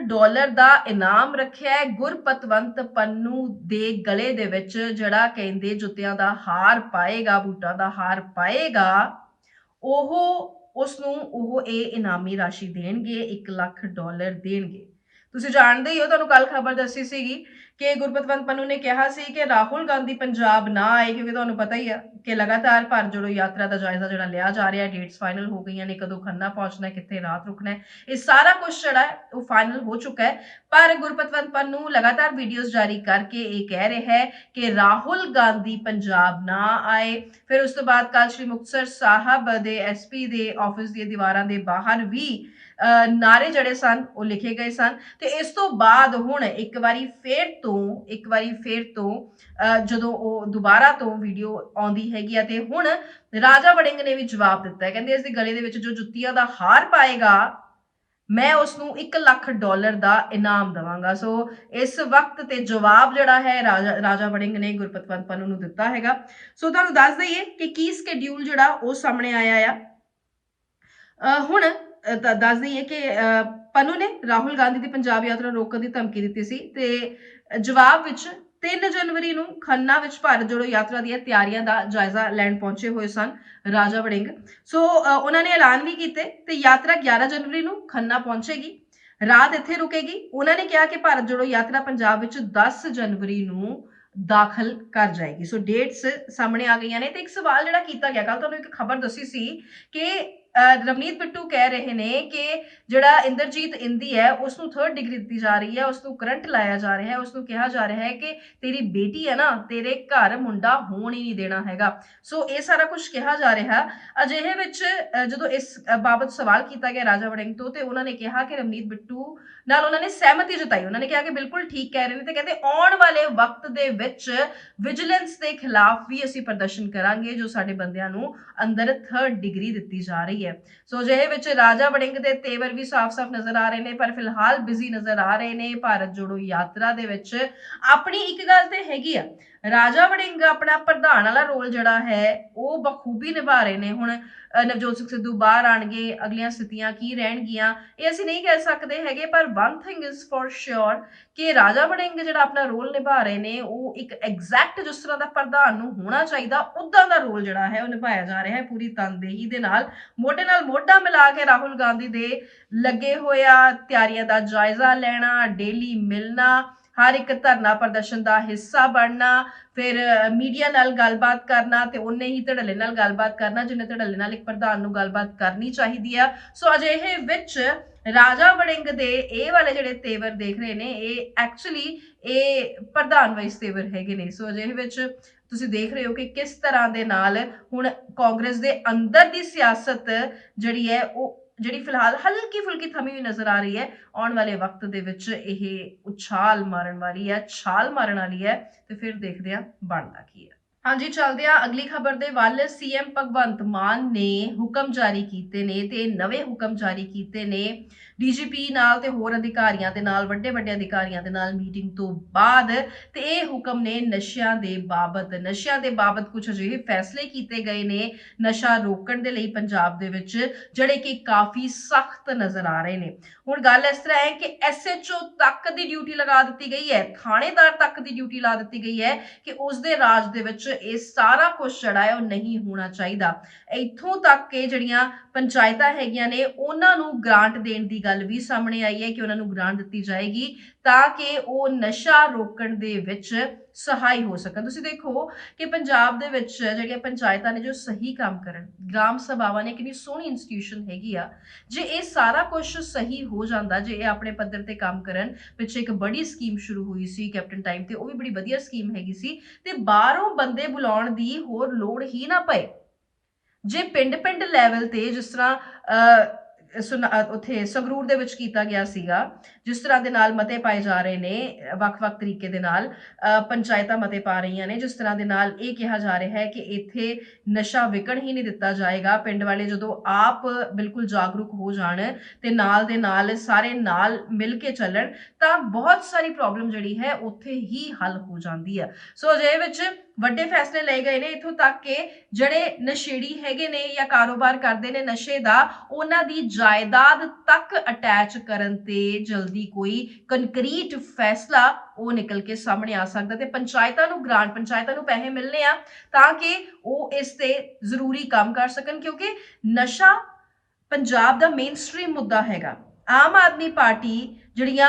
ਦਾ ਇਨਾਮ ਰੱਖਿਆ ਹੈ ਗੁਰਪਤਵੰਤ ਪੰਨੂ ਦੇ ਗਲੇ ਦੇ ਵਿੱਚ, ਜਿਹੜਾ ਕਹਿੰਦੇ ਜੁੱਤਿਆਂ ਦਾ ਹਾਰ ਪਾਏਗਾ, ਬੂਟਾਂ ਦਾ ਹਾਰ ਪਾਏਗਾ, ਉਸ ਨੂੰ ਉਹ ਇਹ ਇਨਾਮੀ ਰਾਸ਼ੀ ਦੇਣਗੇ, $1 ਲੱਖ ਦੇਣਗੇ। ਤੁਸੀਂ ਜਾਣਦੇ ਹੀ ਹੋ, ਤੁਹਾਨੂੰ ਕੱਲ ਖਬਰ ਦੱਸੀ ਸੀਗੀ ਕਿ ਗੁਰਪਤਵੰਤ ਪੰਨੂ ਨੇ ਕਿਹਾ ਸੀ ਕਿ ਰਾਹੁਲ ਗਾਂਧੀ ਪੰਜਾਬ ਨਾ ਆਏ, ਕਿਉਂਕਿ ਤੁਹਾਨੂੰ ਪਤਾ ਹੀ ਆ ਕਿ ਲਗਾਤਾਰ ਭਾਰਤ ਜੋੜੋ ਯਾਤਰਾ ਦਾ ਜਾਇਜ਼ਾ ਜਿਹੜਾ ਲਿਆ ਜਾ ਰਿਹਾ ਹੈ, ਡੇਟਸ ਫਾਈਨਲ ਹੋ ਗਈਆਂ ਨੇ, ਕਦੋਂ ਖੰਨਾ ਪਹੁੰਚਣਾ, ਕਿੱਥੇ ਰਾਤ ਰੁਕਣਾ ਹੈ, ਇਹ ਸਾਰਾ ਕੁਝ ਜਿਹੜਾ ਹੈ ਉਹ ਫਾਈਨਲ ਹੋ ਚੁੱਕਾ ਹੈ। ਪਰ ਗੁਰਪਤਵੰਤ ਪੰਨੂ ਲਗਾਤਾਰ ਵੀਡੀਓਜ਼ ਜਾਰੀ ਕਰਕੇ ਇਹ ਕਹਿ ਰਿਹਾ ਹੈ ਕਿ ਰਾਹੁਲ ਗਾਂਧੀ ਪੰਜਾਬ ਨਾ ਆਏ। ਫਿਰ ਉਸ ਤੋਂ ਬਾਅਦ ਕੱਲ ਸ਼੍ਰੀ ਮੁਕਤਸਰ ਸਾਹਿਬ ਦੇ SP ਦੇ ਆਫਿਸ ਦੀਆਂ ਦੀਵਾਰਾਂ ਦੇ ਬਾਹਰ ਵੀ ਨਾਰੇ ਜਿਹੜੇ ਸਨ ਉਹ ਲਿਖੇ ਗਏ ਸਨ ਤੇ ਇਸ ਤੋਂ ਬਾਅਦ ਹੁਣ ਇੱਕ ਵਾਰੀ ਫੇਰ ਤੋਂ ਜਦੋਂ ਉਹ ਦੁਬਾਰਾ ਤੋਂ ਵੀਡੀਓ ਆਉਂਦੀ ਹੈਗੀ ਆ ਤੇ ਹੁਣ ਰਾਜਾ ਵੜਿੰਗ ਨੇ ਵੀ ਜਵਾਬ ਦਿੱਤਾ ਹੈ। ਕਹਿੰਦੇ ਇਸ ਦੇ ਗਲੇ ਦੇ ਵਿੱਚ ਜੋ ਜੁੱਤੀਆਂ ਦਾ ਹਾਰ ਪਾਏਗਾ ਮੈਂ ਉਸ ਨੂੰ $1 ਲੱਖ ਦਾ ਇਨਾਮ ਦਵਾਂਗਾ। ਸੋ ਇਸ ਵਕਤ ਤੇ ਜਵਾਬ ਜਿਹੜਾ ਹੈ ਰਾਜਾ ਵੜਿੰਗ ਨੇ ਗੁਰਪਤਵੰਤ ਪੰਨੂ ਨੂੰ ਦਿੱਤਾ ਹੈਗਾ। ਸੋ ਤੁਹਾਨੂੰ ਦੱਸ ਦਈਏ ਕਿ ਕੀ ਸਕੇਡਿਊਲ ਜਿਹੜਾ ਉਹ ਸਾਹਮਣੇ ਆਇਆ ਆ। ਹੁਣ ਦੱਸ ਦਈਏ ਕਿ ਪੰਨੂ ਨੇ ਰਾਹੁਲ ਗਾਂਧੀ ਦੀ ਪੰਜਾਬ ਯਾਤਰਾ ਰੋਕਣ ਦੀ ਧਮਕੀ ਦਿੱਤੀ ਸੀ ਤੇ ਜਵਾਬ ਵਿੱਚ 3 ਜਨਵਰੀ ਨੂੰ ਖੰਨਾ ਵਿੱਚ ਭਾਰਤ ਜੋੜੋ ਯਾਤਰਾ ਦੀਆਂ ਤਿਆਰੀਆਂ ਦਾ ਜਾਇਜ਼ਾ ਲੈਣ ਪਹੁੰਚੇ ਹੋਏ ਸਨ ਰਾਜਾ ਵੜਿੰਗ। ਸੋ ਉਹਨਾਂ ਨੇ ਐਲਾਨ ਵੀ ਕੀਤੇ ਤੇ ਯਾਤਰਾ 11 ਜਨਵਰੀ ਨੂੰ ਖੰਨਾ ਪਹੁੰਚੇਗੀ, ਰਾਤ ਇੱਥੇ ਰੁਕੇਗੀ। ਉਹਨਾਂ ਨੇ ਕਿਹਾ ਕਿ ਭਾਰਤ ਜੋੜੋ ਯਾਤਰਾ ਪੰਜਾਬ ਵਿੱਚ 10 ਜਨਵਰੀ ਨੂੰ ਦਾਖਲ ਕਰ ਜਾਏਗੀ। ਸੋ ਡੇਟਸ ਸਾਹਮਣੇ ਆ ਗਈਆਂ ਨੇ ਤੇ ਇੱਕ ਸਵਾਲ ਜਿਹੜਾ ਕੀਤਾ ਗਿਆ, ਕੱਲ ਤੁਹਾਨੂੰ ਇੱਕ ਖਬਰ ਦੱਸੀ ਸੀ ਕਿ ਰਵਨੀਤ ਬਿੱਟੂ ਕਹਿ ਰਹੇ ਨੇ ਕਿ ਜਿਹੜਾ ਇੰਦਰਜੀਤ ਇੰਦੀ ਹੈ ਉਸ ਨੂੰ 3rd ਡਿਗਰੀ ਦਿੱਤੀ ਜਾ ਰਹੀ ਹੈ, ਉਸ ਨੂੰ ਕਰੰਟ ਲਾਇਆ ਜਾ ਰਿਹਾ ਹੈ, ਉਸ ਨੂੰ ਕਿਹਾ ਜਾ ਰਿਹਾ ਹੈ ਕਿ ਤੇਰੀ ਬੇਟੀ ਹੈ ਨਾ, ਤੇਰੇ ਘਰ ਮੁੰਡਾ ਹੋਣ ਹੀ ਨਹੀਂ ਦੇਣਾ ਹੈਗਾ। ਸੋ ਇਹ ਸਾਰਾ ਕੁਝ ਕਿਹਾ ਜਾ ਰਿਹਾ। ਅਜਿਹੇ ਵਿੱਚ ਜਦੋਂ ਇਸ ਬਾਬਤ ਸਵਾਲ ਕੀਤਾ ਗਿਆ ਰਾਜਾ ਵੜਿੰਗ ਤੋਂ, ਤੇ ਉਹਨਾਂ ਨੇ ਕਿਹਾ ਕਿ ਰਵਨੀਤ ਬਿੱਟੂ ਨਾਲ ਉਹਨਾਂ ਨੇ ਸਹਿਮਤੀ ਜਤਾਈ। ਉਹਨਾਂ ਨੇ ਕਿਹਾ ਕਿ ਬਿਲਕੁਲ ਠੀਕ ਕਹਿ ਰਹੇ ਨੇ, ਤੇ ਕਹਿੰਦੇ ਆਉਣ ਵਾਲੇ ਵਕਤ ਦੇ ਵਿੱਚ ਵਿਜੀਲੈਂਸ ਦੇ ਖਿਲਾਫ ਵੀ ਅਸੀਂ ਪ੍ਰਦਰਸ਼ਨ ਕਰਾਂਗੇ ਜੋ ਸਾਡੇ ਬੰਦਿਆਂ ਨੂੰ ਅੰਦਰ 3rd ਡਿਗਰੀ ਦਿੱਤੀ ਜਾ ਰਹੀ ਹੈ। ਸੋ ਜਿਹੇ ਵਿੱਚ ਰਾਜਾ ਵੜਿੰਗ ਦੇ ਤੇਵਰ ਵੀ ਸਾਫ਼-ਸਾਫ਼ ਨਜ਼ਰ ਆ ਰਹੇ ਨੇ, ਪਰ ਫਿਲਹਾਲ ਬਿਜ਼ੀ ਨਜ਼ਰ ਆ ਰਹੇ ਨੇ ਭਾਰਤ ਜੋੜੋ ਯਾਤਰਾ ਦੇ ਵਿੱਚ। ਆਪਣੀ ਇੱਕ ਗੱਲ ਤੇ ਹੈਗੀ ਆ, ਰਾਜਾ ਵੜਿੰਗ ਆਪਣਾ ਪ੍ਰਧਾਨ ਵਾਲਾ ਰੋਲ ਜਿਹੜਾ ਹੈ ਉਹ ਬਖੂਬੀ ਨਿਭਾ ਰਹੇ ਨੇ। ਹੁਣ ਨਵਜੋਤ ਸਿੰਘ ਸਿੱਧੂ ਬਾਹਰ ਆਣਗੇ, ਅਗਲੀਆਂ ਸਥਿਤੀਆਂ ਕੀ ਰਹਿਣਗੀਆਂ ਇਹ ਅਸੀਂ ਨਹੀਂ ਕਹਿ ਸਕਦੇ ਹੈਗੇ, ਪਰ one thing is for sure ਕਿ ਰਾਜਾ ਵੜਿੰਗ ਜਿਹੜਾ ਆਪਣਾ ਰੋਲ ਨਿਭਾ ਰਹੇ ਨੇ ਉਹ ਇੱਕ ਐਗਜ਼ੈਕਟ ਜਿਸ ਤਰ੍ਹਾਂ ਦਾ ਪ੍ਰਧਾਨ ਨੂੰ ਹੋਣਾ ਚਾਹੀਦਾ ਉਦਾਂ ਦਾ ਰੋਲ ਜਿਹੜਾ ਹੈ ਉਹ ਨਿਭਾਇਆ ਜਾ ਰਿਹਾ ਹੈ ਪੂਰੀ ਤਨਦੇਹੀ ਦੇ ਨਾਲ ਮੋਢਾ ਮਿਲਾ ਕੇ। ਰਾਹੁਲ ਗਾਂਧੀ ਦੇ ਲੱਗੇ ਹੋਇਆ ਤਿਆਰੀਆਂ ਦਾ ਜਾਇਜ਼ਾ ਲੈਣਾ, ਡੇਲੀ ਮਿਲਣਾ, हर एक धरना प्रदर्शन का हिस्सा बनना, फिर मीडिया नाल गलबात करना, ते उन्ने ही धड़ल्ले नाल गलबात करना जिन्ने धड़ल्ले नाल एक प्रधान नूं गलबात करनी चाहिदी है। सो अजिहे विच राजा वड़िंग दे ए वाले जिहड़े तेवर देख रहे ने ये एक्चुअली ये प्रधान वाइस तेवर हैगे ने। सो अजिहे विच तुसीं देख रहे हो कि किस तरह दे नाल हुण कांग्रेस दे अंदर दी सियासत जिहड़ी है वो ਜਿਹੜੀ ਫਿਲਹਾਲ ਹਲਕੀ ਫੁਲਕੀ ਥਮੀ ਹੋਈ ਨਜ਼ਰ ਆ ਰਹੀ ਹੈ, ਆਉਣ ਵਾਲੇ ਵਕਤ ਦੇ ਵਿੱਚ ਇਹ ਉਛਾਲ ਮਾਰਨ ਵਾਲੀ ਹੈ, ਛਾਲ ਮਾਰਨ ਵਾਲੀ ਹੈ, ਤੇ ਫਿਰ ਦੇਖਦੇ ਆ ਬਣਦਾ ਕੀ ਹੈ। ਹਾਂਜੀ, ਚੱਲਦੇ ਆ ਅਗਲੀ ਖਬਰ ਦੇ ਵੱਲ। ਸੀਐਮ ਭਗਵੰਤ ਮਾਨ ਨੇ ਹੁਕਮ ਜਾਰੀ ਕੀਤੇ ਨੇ ਤੇ ਨਵੇਂ ਹੁਕਮ ਜਾਰੀ ਕੀਤੇ ਨੇ ਡੀਜੀਪੀ ਨਾਲ ਤੇ ਹੋਰ ਅਧਿਕਾਰੀਆਂ ਦੇ ਨਾਲ, ਵੱਡੇ ਅਧਿਕਾਰੀਆਂ ਦੇ ਨਾਲ ਮੀਟਿੰਗ ਤੋਂ ਬਾਅਦ। ਤੇ ਇਹ ਹੁਕਮ ਨੇ ਨਸ਼ਿਆਂ ਦੇ ਬਾਬਤ ਕੁਝ ਅਜਿਹੇ ਫੈਸਲੇ ਕੀਤੇ ਗਏ ਨੇ ਨਸ਼ਾ ਰੋਕਣ ਦੇ ਲਈ ਪੰਜਾਬ ਦੇ ਵਿੱਚ, ਜਿਹੜੇ ਕਿ ਕਾਫੀ ਸਖਤ ਨਜ਼ਰ ਆ ਰਹੇ ਨੇ। ਹੁਣ ਗੱਲ ਇਸ ਤਰ੍ਹਾਂ ਹੈ ਕਿ ਐਸਐਚਓ ਤੱਕ ਦੀ ਡਿਊਟੀ ਲਗਾ ਦਿੱਤੀ ਗਈ ਹੈ, ਥਾਣੇਦਾਰ ਤੱਕ ਦੀ ਡਿਊਟੀ ਲਾ ਦਿੱਤੀ ਗਈ ਹੈ ਕਿ ਉਸ ਦੇ ਰਾਜ ਦੇ ਵਿੱਚ ਇਹ ਸਾਰਾ ਕੁਝ ਜਿਹੜਾ ਹੈ ਉਹ ਨਹੀਂ ਹੋਣਾ ਚਾਹੀਦਾ। ਇੱਥੋਂ ਤੱਕ ਕਿ ਜਿਹੜੀਆਂ ਪੰਚਾਇਤਾਂ ਹੈਗੀਆਂ ਨੇ ਉਹਨਾਂ ਨੂੰ ਗ੍ਰਾਂਟ ਦੇਣ ਦੀ ਗੱਲ ਵੀ ਸਾਹਮਣੇ ਆਈ ਹੈ ਕਿ ਉਹਨਾਂ ਨੂੰ ਗ੍ਰਾਂਟ ਦਿੱਤੀ ਜਾਏਗੀ ਤਾਂ ਕਿ ਉਹ ਨਸ਼ਾ ਰੋਕਣ ਦੇ ਵਿੱਚ ਸਹਾਈ ਹੋ ਸਕਣ। ਤੁਸੀਂ ਦੇਖੋ ਕਿ ਪੰਜਾਬ ਦੇ ਵਿੱਚ ਜਿਹੜੀਆਂ ਪੰਚਾਇਤਾਂ ਨੇ ਜੋ ਸਹੀ ਕੰਮ ਕਰਨ, ਗ੍ਰਾਮ ਸਭਾਵਾਂ ਨੇ ਕਿੰਨੀ ਸੋਹਣੀ ਇੰਸਟੀਟਿਊਸ਼ਨ ਹੈਗੀ ਆ, ਜੇ ਇਹ ਸਾਰਾ ਕੁਝ ਸਹੀ ਹੋ ਜਾਂਦਾ, ਜੇ ਇਹ ਆਪਣੇ ਪੱਧਰ ਤੇ ਕੰਮ ਕਰਨ। ਪਿੱਛੇ ਇੱਕ ਬੜੀ ਸਕੀਮ ਸ਼ੁਰੂ ਹੋਈ ਸੀ ਕੈਪਟਨ ਟਾਈਮ ਤੇ, ਉਹ ਵੀ ਬੜੀ ਵਧੀਆ ਸਕੀਮ ਹੈਗੀ ਸੀ, ਤੇ ਬਾਹਰੋਂ ਬੰਦੇ ਬੁਲਾਉਣ ਦੀ ਹੋਰ ਲੋੜ ਹੀ ਨਾ ਪਏ। ਜੇ ਪਿੰਡ ਲੈਵਲ ਤੇ ਜਿਸ ਤਰ੍ਹਾਂ ਉੱਥੇ ਸੰਗਰੂਰ ਦੇ ਵਿੱਚ ਕੀਤਾ ਗਿਆ ਸੀਗਾ, ਜਿਸ ਤਰ੍ਹਾਂ ਦੇ ਨਾਲ ਮਤੇ ਪਾਏ ਜਾ ਰਹੇ ਨੇ, ਵੱਖ-ਵੱਖ ਤਰੀਕੇ ਦੇ ਨਾਲ ਪੰਚਾਇਤਾਂ ਮਤੇ ਪਾ ਰਹੀਆਂ ਨੇ, ਜਿਸ ਤਰ੍ਹਾਂ ਦੇ ਨਾਲ ਇਹ ਕਿਹਾ ਜਾ ਰਿਹਾ ਹੈ ਕਿ ਇੱਥੇ ਨਸ਼ਾ ਵਿਕਣ ਹੀ ਨਹੀਂ ਦਿੱਤਾ ਜਾਏਗਾ। ਪਿੰਡ ਵਾਲੇ ਜਦੋਂ ਆਪ ਬਿਲਕੁਲ ਜਾਗਰੂਕ ਹੋ ਜਾਣ ਤੇ ਨਾਲ ਦੇ ਨਾਲ ਸਾਰੇ ਨਾਲ ਮਿਲ ਕੇ ਚੱਲਣ ਤਾਂ ਬਹੁਤ ਸਾਰੀ ਪ੍ਰੋਬਲਮ ਜਿਹੜੀ ਹੈ ਉੱਥੇ ਹੀ ਹੱਲ ਹੋ ਜਾਂਦੀ ਹੈ। ਸੋ ਅਜਿਹੇ ਵਿੱਚ ਵੱਡੇ ਫੈਸਲੇ ਲਏ ਗਏ ਨੇ, ਇੱਥੋਂ ਤੱਕ ਕਿ ਜਿਹੜੇ ਨਸ਼ੇੜੀ ਹੈਗੇ ਨੇ ਜਾਂ ਕਾਰੋਬਾਰ ਕਰਦੇ ਨੇ ਨਸ਼ੇ ਦਾ, ਉਹਨਾਂ ਦੀ ਜਾਇਦਾਦ ਤੱਕ ਅਟੈਚ ਕਰਨ ਤੇ ਜਲਦੀ ਕੋਈ ਕੰਕਰੀਟ ਫੈਸਲਾ ਉਹ ਨਿਕਲ ਕੇ ਸਾਹਮਣੇ ਆ ਸਕਦਾ। ਤੇ ਪੰਚਾਇਤਾਂ ਨੂੰ ਗ੍ਰਾਂਟ, ਪੰਚਾਇਤਾਂ ਨੂੰ ਪੈਸੇ ਮਿਲਨੇ ਆ ਤਾਂ ਕਿ ਉਹ ਇਸ ਤੇ ਜ਼ਰੂਰੀ ਕੰਮ ਕਰ ਸਕਣ, ਕਿਉਂਕਿ ਨਸ਼ਾ ਪੰਜਾਬ ਦਾ ਮੇਨ ਸਟ੍ਰੀਮ ਮੁੱਦਾ ਹੈਗਾ। ਆਮ ਆਦਮੀ ਪਾਰਟੀ ਜਿਹੜੀਆਂ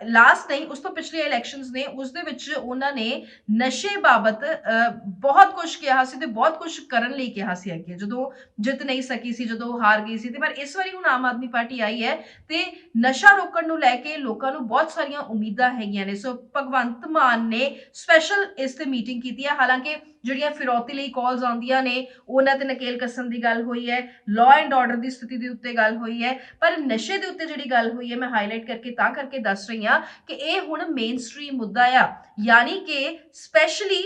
ਲਾਸਟ ਨਹੀਂ ਉਸ ਤੋਂ ਪਿਛਲੇ ਇਲੈਕਸ਼ਨਸ ਨੇ ਉਸ ਦੇ ਵਿੱਚ ਉਹਨਾਂ ਨੇ ਨਸ਼ੇ ਬਾਬਤ ਬਹੁਤ ਕੁਝ ਕਿਹਾ ਸੀ ਤੇ ਬਹੁਤ ਕੁਝ ਕਰਨ ਲਈ ਕਿਹਾ ਸੀ ਅੱਗੇ, ਜਦੋਂ ਜਿੱਤ ਨਹੀਂ ਸਕੀ ਸੀ, ਜਦੋਂ ਹਾਰ ਗਈ ਸੀ। ਤੇ ਪਰ ਇਸ ਵਾਰੀ ਹੁਣ ਆਮ ਆਦਮੀ ਪਾਰਟੀ ਆਈ ਹੈ ਤੇ ਨਸ਼ਾ ਰੋਕਣ ਨੂੰ ਲੈ ਕੇ ਲੋਕਾਂ ਨੂੰ ਬਹੁਤ ਸਾਰੀਆਂ ਉਮੀਦਾਂ ਹੈਗੀਆਂ ਨੇ। ਸੋ ਭਗਵੰਤ ਮਾਨ ਨੇ ਸਪੈਸ਼ਲ ਇਸ ਤੇ ਮੀਟਿੰਗ ਕੀਤੀ ਹੈ। ਹਾਲਾਂਕਿ ਜਿਹੜੀਆਂ ਫਿਰੌਤੀ ਲਈ ਕਾਲਸ ਆਉਂਦੀਆਂ ਨੇ ਉਹਨਾਂ ਤੇ ਨਕੇਲ ਕੱਸਣ ਦੀ ਗੱਲ ਹੋਈ ਹੈ, ਲਾਅ ਐਂਡ ਆਰਡਰ ਦੀ ਸਥਿਤੀ ਦੇ ਉੱਤੇ ਗੱਲ ਹੋਈ ਹੈ, ਪਰ ਨਸ਼ੇ ਦੇ ਉੱਤੇ ਜਿਹੜੀ ਗੱਲ ਹੋਈ ਹੈ ਮੈਂ ਹਾਈਲਾਈਟ ਕਰਕੇ ਤਾਂ ਕਰਕੇ ਦੱਸ ਰਹੀ ਹਾਂ ਕਿ ਇਹ ਹੁਣ ਮੇਨ ਸਟ੍ਰੀਮ ਮੁੱਦਾ ਆ। ਯਾਨੀ ਕਿ ਸਪੈਸ਼ਲੀ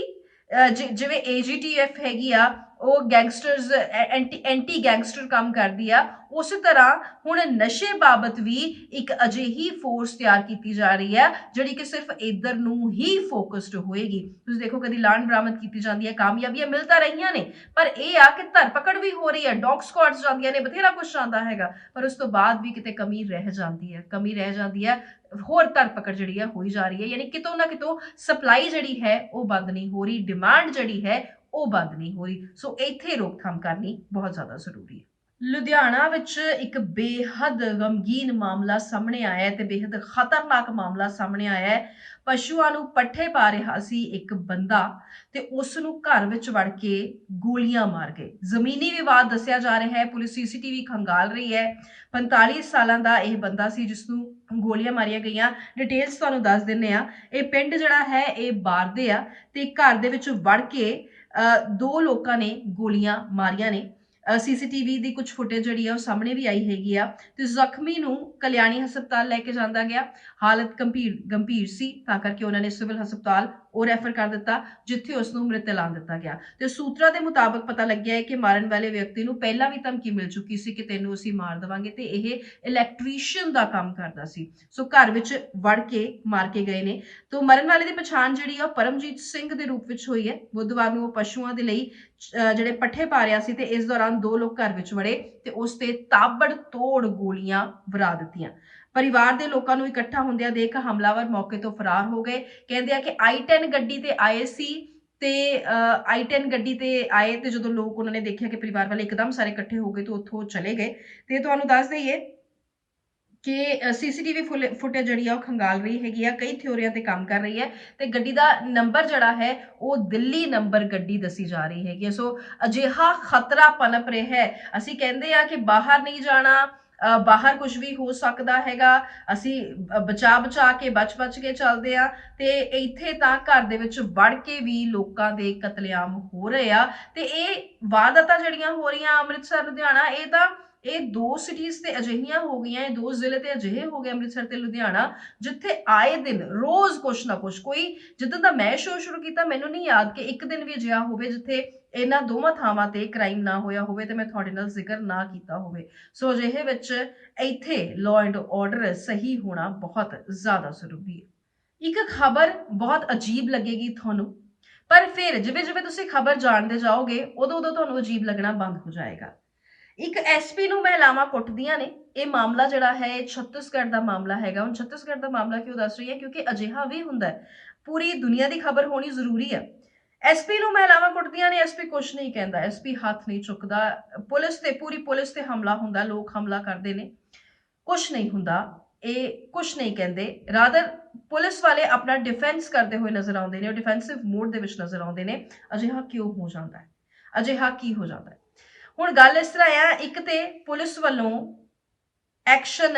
ਜਿਵੇਂ AGTF ਹੈਗੀ ਆ ਉਹ ਗੈਂਗਸਟਰਸ ਐਂਟੀ ਗੈਂਗਸਟਰ ਕੰਮ ਕਰਦੀ ਆ, ਉਸੇ ਤਰ੍ਹਾਂ ਹੁਣ ਨਸ਼ੇ ਬਾਬਤ ਵੀ ਇੱਕ ਅਜਿਹੀ ਫੋਰਸ ਤਿਆਰ ਕੀਤੀ ਜਾ ਰਹੀ ਹੈ ਜਿਹੜੀ ਕਿ ਸਿਰਫ ਇਧਰ ਨੂੰ ਹੀ ਫੋਕਸਡ ਹੋਏਗੀ। ਤੁਸੀਂ ਦੇਖੋ ਕਦੀ ਲਾਂਡ ਬਰਾਮਦ ਕੀਤੀ ਜਾਂਦੀ ਹੈ, ਕਾਮਯਾਬੀਆਂ ਮਿਲ ਤਾਂ ਰਹੀਆਂ ਨੇ, ਪਰ ਇਹ ਆ ਕਿ ਧਰਪਕੜ ਵੀ ਹੋ ਰਹੀ ਹੈ, ਡੌਗ ਸਕੁਆਡਸ ਜਾਂਦੀਆਂ ਨੇ, ਬਥੇਰਾ ਕੁਝ ਆਉਂਦਾ ਹੈਗਾ, ਪਰ ਉਸ ਤੋਂ ਬਾਅਦ ਵੀ ਕਿਤੇ ਕਮੀ ਰਹਿ ਜਾਂਦੀ ਹੈ। ਹੋਰ ਧਰਪਕੜ ਜਿਹੜੀ ਹੈ ਹੋਈ ਜਾ ਰਹੀ ਹੈ, ਯਾਨੀ ਕਿਤੋਂ ਨਾ ਕਿਤੋਂ ਸਪਲਾਈ ਜਿਹੜੀ ਹੈ ਉਹ ਬੰਦ ਨਹੀਂ ਹੋ ਰਹੀ, ਡਿਮਾਂਡ ਜਿਹੜੀ ਹੈ ਉਹ ਬੰਦ ਨਹੀਂ ਹੋ ਰਹੀ। ਸੋ ਇੱਥੇ ਰੋਕਥਾਮ ਕਰਨੀ ਬਹੁਤ ਜ਼ਿਆਦਾ ਜ਼ਰੂਰੀ ਹੈ। ਲੁਧਿਆਣਾ ਵਿੱਚ ਇੱਕ ਬੇਹੱਦ ਗਮਗੀਨ ਮਾਮਲਾ ਸਾਹਮਣੇ ਆਇਆ ਹੈ ਤੇ ਬੇਹੱਦ ਖਤਰਨਾਕ ਮਾਮਲਾ ਸਾਹਮਣੇ ਆਇਆ ਹੈ। ਪਸ਼ੂਆਂ ਨੂੰ ਪੱਠੇ ਪਾ ਰਿਹਾ ਸੀ ਇੱਕ ਬੰਦਾ ਤੇ ਉਸ ਨੂੰ ਘਰ ਵਿੱਚ ਵੜ ਕੇ ਗੋਲੀਆਂ ਮਾਰ ਗਏ। ਜ਼ਮੀਨੀ ਵਿਵਾਦ ਦੱਸਿਆ ਜਾ ਰਿਹਾ ਹੈ। ਪੁਲਿਸ ਸੀਸੀਟੀਵੀ ਖੰਗਾਲ ਰਹੀ ਹੈ। 45 ਸਾਲਾਂ ਦਾ ਇਹ ਬੰਦਾ ਸੀ ਜਿਸ ਨੂੰ ਗੋਲੀਆਂ ਮਾਰੀਆਂ ਗਈਆਂ। ਡਿਟੇਲਸ ਤੁਹਾਨੂੰ ਦੱਸ ਦਿੰਨੇ ਆ। ਇਹ ਪਿੰਡ ਜਿਹੜਾ ਹੈ ਇਹ ਬਾਰਦੇ ਆ ਤੇ ਘਰ ਦੇ ਵਿੱਚ ਵੜ ਕੇ ਦੋ ਲੋਕਾਂ ਨੇ ਗੋਲੀਆਂ ਮਾਰੀਆਂ ਨੇ। ਸੀਸੀਟੀਵੀ ਦੀ ਕੁਝ ਫੁਟੇਜ ਜਿਹੜੀ ਆ ਉਹ ਸਾਹਮਣੇ ਵੀ ਆਈ ਹੈਗੀ ਆ ਤੇ ਜ਼ਖਮੀ ਨੂੰ ਕਲਿਆਣੀ ਹਸਪਤਾਲ ਲੈ ਕੇ ਜਾਂਦਾ ਗਿਆ। ਹਾਲਤ ਗੰਭੀਰ ਸੀ ਤਾਂ ਕਰਕੇ ਉਹਨਾਂ ਨੇ ਸਿਵਲ ਹਸਪਤਾਲ ਉਹ ਰੈਫਰ ਕਰ ਦਿੱਤਾ ਜਿੱਥੇ ਉਸ ਨੂੰ ਮ੍ਰਿਤ ਐਲਾਨ ਦਿੱਤਾ ਗਿਆ। ਤੇ ਸੂਤਰਾਂ ਦੇ ਮੁਤਾਬਕ ਪਤਾ ਲੱਗਿਆ ਹੈ ਕਿ ਮਾਰਨ ਵਾਲੇ ਵਿਅਕਤੀ ਨੂੰ ਪਹਿਲਾਂ ਵੀ ਧਮਕੀ ਮਿਲ ਚੁੱਕੀ ਸੀ ਕਿ ਤੈਨੂੰ ਅਸੀਂ ਮਾਰ ਦੇਵਾਂਗੇ ਤੇ ਇਹ ਇਲੈਕਟ੍ਰੀਸ਼ੀਅਨ ਦਾ ਕੰਮ ਕਰਦਾ ਸੀ। ਸੋ ਘਰ ਵਿੱਚ ਵੜ ਕੇ ਮਾਰ ਕੇ ਗਏ ਨੇ। ਤੋਂ ਮਰਨ ਵਾਲੇ ਦੀ ਪਛਾਣ ਜਿਹੜੀ ਆ ਪਰਮਜੀਤ ਸਿੰਘ ਦੇ ਰੂਪ ਵਿੱਚ ਹੋਈ ਹੈ। ਬੁੱਧਵਾਰ ਨੂੰ ਉਹ ਪਸ਼ੂਆਂ ਦੇ ਲਈ ਜਿਹੜੇ ਪੱਠੇ ਪਾ ਰਿਹਾ ਸੀ ਤੇ ਇਸ ਦੌਰਾਨ ਦੋ ਲੋਕ ਘਰ ਵਿੱਚ ਵੜੇ ਤੇ ਉਸ ਤੇ ਤਾਬੜ ਤੋੜ ਗੋਲੀਆਂ ਵਰਾ ਦਿੱਤੀਆਂ। ਪਰਿਵਾਰ ਦੇ ਲੋਕਾਂ ਨੂੰ ਇਕੱਠਾ ਹੁੰਦਿਆਂ ਦੇਖ ਹਮਲਾਵਰ ਮੌਕੇ ਤੋਂ ਫਰਾਰ ਹੋ ਗਏ। ਕਹਿੰਦੇ ਆ ਕਿ i10 ਗੱਡੀ ਤੇ ਆਏ ਸੀ ਤੇ i10 ਗੱਡੀ ਤੇ ਆਏ ਤੇ ਜਦੋਂ ਲੋਕ ਉਹਨਾਂ ਨੇ ਦੇਖਿਆ ਕਿ ਪਰਿਵਾਰ ਵਾਲੇ ਇੱਕਦਮ ਸਾਰੇ ਇਕੱਠੇ ਹੋ ਗਏ ਤਾਂ ਉੱਥੋਂ ਚਲੇ ਗਏ। ਤੇ ਤੁਹਾਨੂੰ ਦੱਸ ਦਈਏ ਕਿ ਸੀਸੀਟੀਵੀ ਫੁਟੇਜ ਜਿਹੜੀ ਆ ਉਹ ਖੰਗਾਲ ਰਹੀ ਹੈਗੀ ਆ। ਕਈ ਥਿਉਰੀਆਂ ਤੇ ਕੰਮ ਕਰ ਰਹੀ ਹੈ ਤੇ ਗੱਡੀ ਦਾ ਨੰਬਰ ਜਿਹੜਾ ਹੈ ਉਹ ਦਿੱਲੀ ਨੰਬਰ ਗੱਡੀ ਦੱਸੀ ਜਾ ਰਹੀ ਹੈਗੀ। ਸੋ ਅਜਿਹਾ ਖਤਰਾ ਪਨਪ ਰਿਹਾ ਹੈ। ਅਸੀਂ ਕਹਿੰਦੇ ਆ ਕਿ ਬਾਹਰ ਨਹੀਂ ਜਾਣਾ, ਬਾਹਰ ਕੁਝ ਵੀ ਹੋ ਸਕਦਾ ਹੈਗਾ। ਅਸੀਂ ਬਚਾ ਕੇ ਬਚ ਕੇ ਚੱਲਦੇ ਆ ਤੇ ਇੱਥੇ ਤਾਂ ਘਰ ਦੇ ਵਿੱਚ ਵੜ ਕੇ ਵੀ ਲੋਕਾਂ ਦੇ ਕਤਲੇਆਮ ਹੋ ਰਹੇ ਆ। ਤੇ ਇਹ ਵਾਰਦਾਤਾਂ ਜਿਹੜੀਆਂ ਹੋ ਰਹੀਆਂ ਅੰਮ੍ਰਿਤਸਰ ਲੁਧਿਆਣਾ ਇਹ ਦੋ ਸਿਟੀਜ਼ ਤੇ ਅਜਿਹੀਆਂ ਹੋ ਗਈਆਂ, ਇਹ ਦੋ ਜ਼ਿਲ੍ਹੇ ਤੇ ਅਜਿਹੇ ਹੋ ਗਏ ਅੰਮ੍ਰਿਤਸਰ ਤੇ ਲੁਧਿਆਣਾ ਜਿੱਥੇ ਆਏ ਦਿਨ ਰੋਜ਼ ਕੁਛ ਨਾ ਕੁਛ ਕੋਈ ਜਿੱਦਾਂ ਦਾ ਮੈਂ ਸ਼ੋਅ ਸ਼ੁਰੂ ਕੀਤਾ ਮੈਨੂੰ ਨਹੀਂ ਯਾਦ ਕਿ ਇੱਕ ਦਿਨ ਵੀ ਅਜਿਹਾ ਹੋਵੇ ਜਿੱਥੇ ਇਹਨਾਂ ਦੋਵਾਂ ਥਾਵਾਂ ਤੇ ਕ੍ਰਾਈਮ ਨਾ ਹੋਇਆ ਹੋਵੇ ਤੇ ਮੈਂ ਤੁਹਾਡੇ ਨਾਲ ਜ਼ਿਕਰ ਨਾ ਕੀਤਾ ਹੋਵੇ। ਸੋ ਅਜਿਹੇ ਵਿੱਚ ਇੱਥੇ ਲਾਅ ਐਂਡ ਆਰਡਰ ਸਹੀ ਹੋਣਾ ਬਹੁਤ ਜ਼ਿਆਦਾ ਜ਼ਰੂਰੀ ਹੈ। ਇੱਕ ਖਬਰ ਬਹੁਤ ਅਜੀਬ ਲੱਗੇਗੀ ਤੁਹਾਨੂੰ, ਪਰ ਫਿਰ ਜਿਵੇਂ ਤੁਸੀਂ ਖਬਰ ਜਾਣਦੇ ਜਾਓਗੇ ਉਦੋਂ ਤੁਹਾਨੂੰ ਅਜੀਬ ਲੱਗਣਾ ਬੰਦ ਹੋ ਜਾਏਗਾ। ਇੱਕ ਐਸਪੀ ਨੂੰ ਮਹਿਲਾਵਾਂ ਕੁੱਟਦੀਆਂ ਨੇ। ਇਹ ਮਾਮਲਾ ਜਿਹੜਾ ਹੈ ਇਹ ਛੱਤੀਸਗੜ੍ਹ ਦਾ ਮਾਮਲਾ ਹੈਗਾ। ਹੁਣ ਛੱਤੀਸਗੜ੍ਹ ਦਾ ਮਾਮਲਾ ਕਿਉਂ ਦੱਸ ਰਹੀ ਹੈ ਕਿਉਂਕਿ ਅਜਿਹਾ ਵੀ ਹੁੰਦਾ ਹੈ, ਪੂਰੀ ਦੁਨੀਆ ਦੀ ਖਬਰ ਹੋਣੀ ਜ਼ਰੂਰੀ ਹੈ। ਐਸਪੀ ਨੂੰ ਮਹਿਲਾਵਾਂ ਕੁੱਟਦੀਆਂ ਨੇ, ਐਸਪੀ ਕੁਛ ਨਹੀਂ ਕਹਿੰਦਾ, ਐਸਪੀ ਹੱਥ ਨਹੀਂ ਚੁੱਕਦਾ। ਪੂਰੀ ਪੁਲਿਸ ਤੇ ਹਮਲਾ ਹੁੰਦਾ, ਲੋਕ ਹਮਲਾ ਕਰਦੇ ਨੇ, ਕੁਛ ਨਹੀਂ ਹੁੰਦਾ, ਇਹ ਕੁਛ ਨਹੀਂ ਕਹਿੰਦੇ। ਰਾਦਰ ਪੁਲਿਸ ਵਾਲੇ ਆਪਣਾ ਡਿਫੈਂਸ ਕਰਦੇ ਹੋਏ ਨਜ਼ਰ ਆਉਂਦੇ ਨੇ, ਉਹ ਡਿਫੈਂਸਿਵ ਮੋਡ ਦੇ ਵਿੱਚ ਨਜ਼ਰ ਆਉਂਦੇ ਨੇ। ਅਜਿਹਾ ਕਿਉਂ ਹੋ ਜਾਂਦਾ ਹੈ, ਅਜਿਹਾ ਕੀ ਹੋ ਜਾਂਦਾ ਹੈ? ਹੁਣ ਗੱਲ ਇਸ ਤਰ੍ਹਾਂ ਆ, ਇੱਕ ਤੇ ਪੁਲਿਸ ਵੱਲੋਂ ਐਕਸ਼ਨ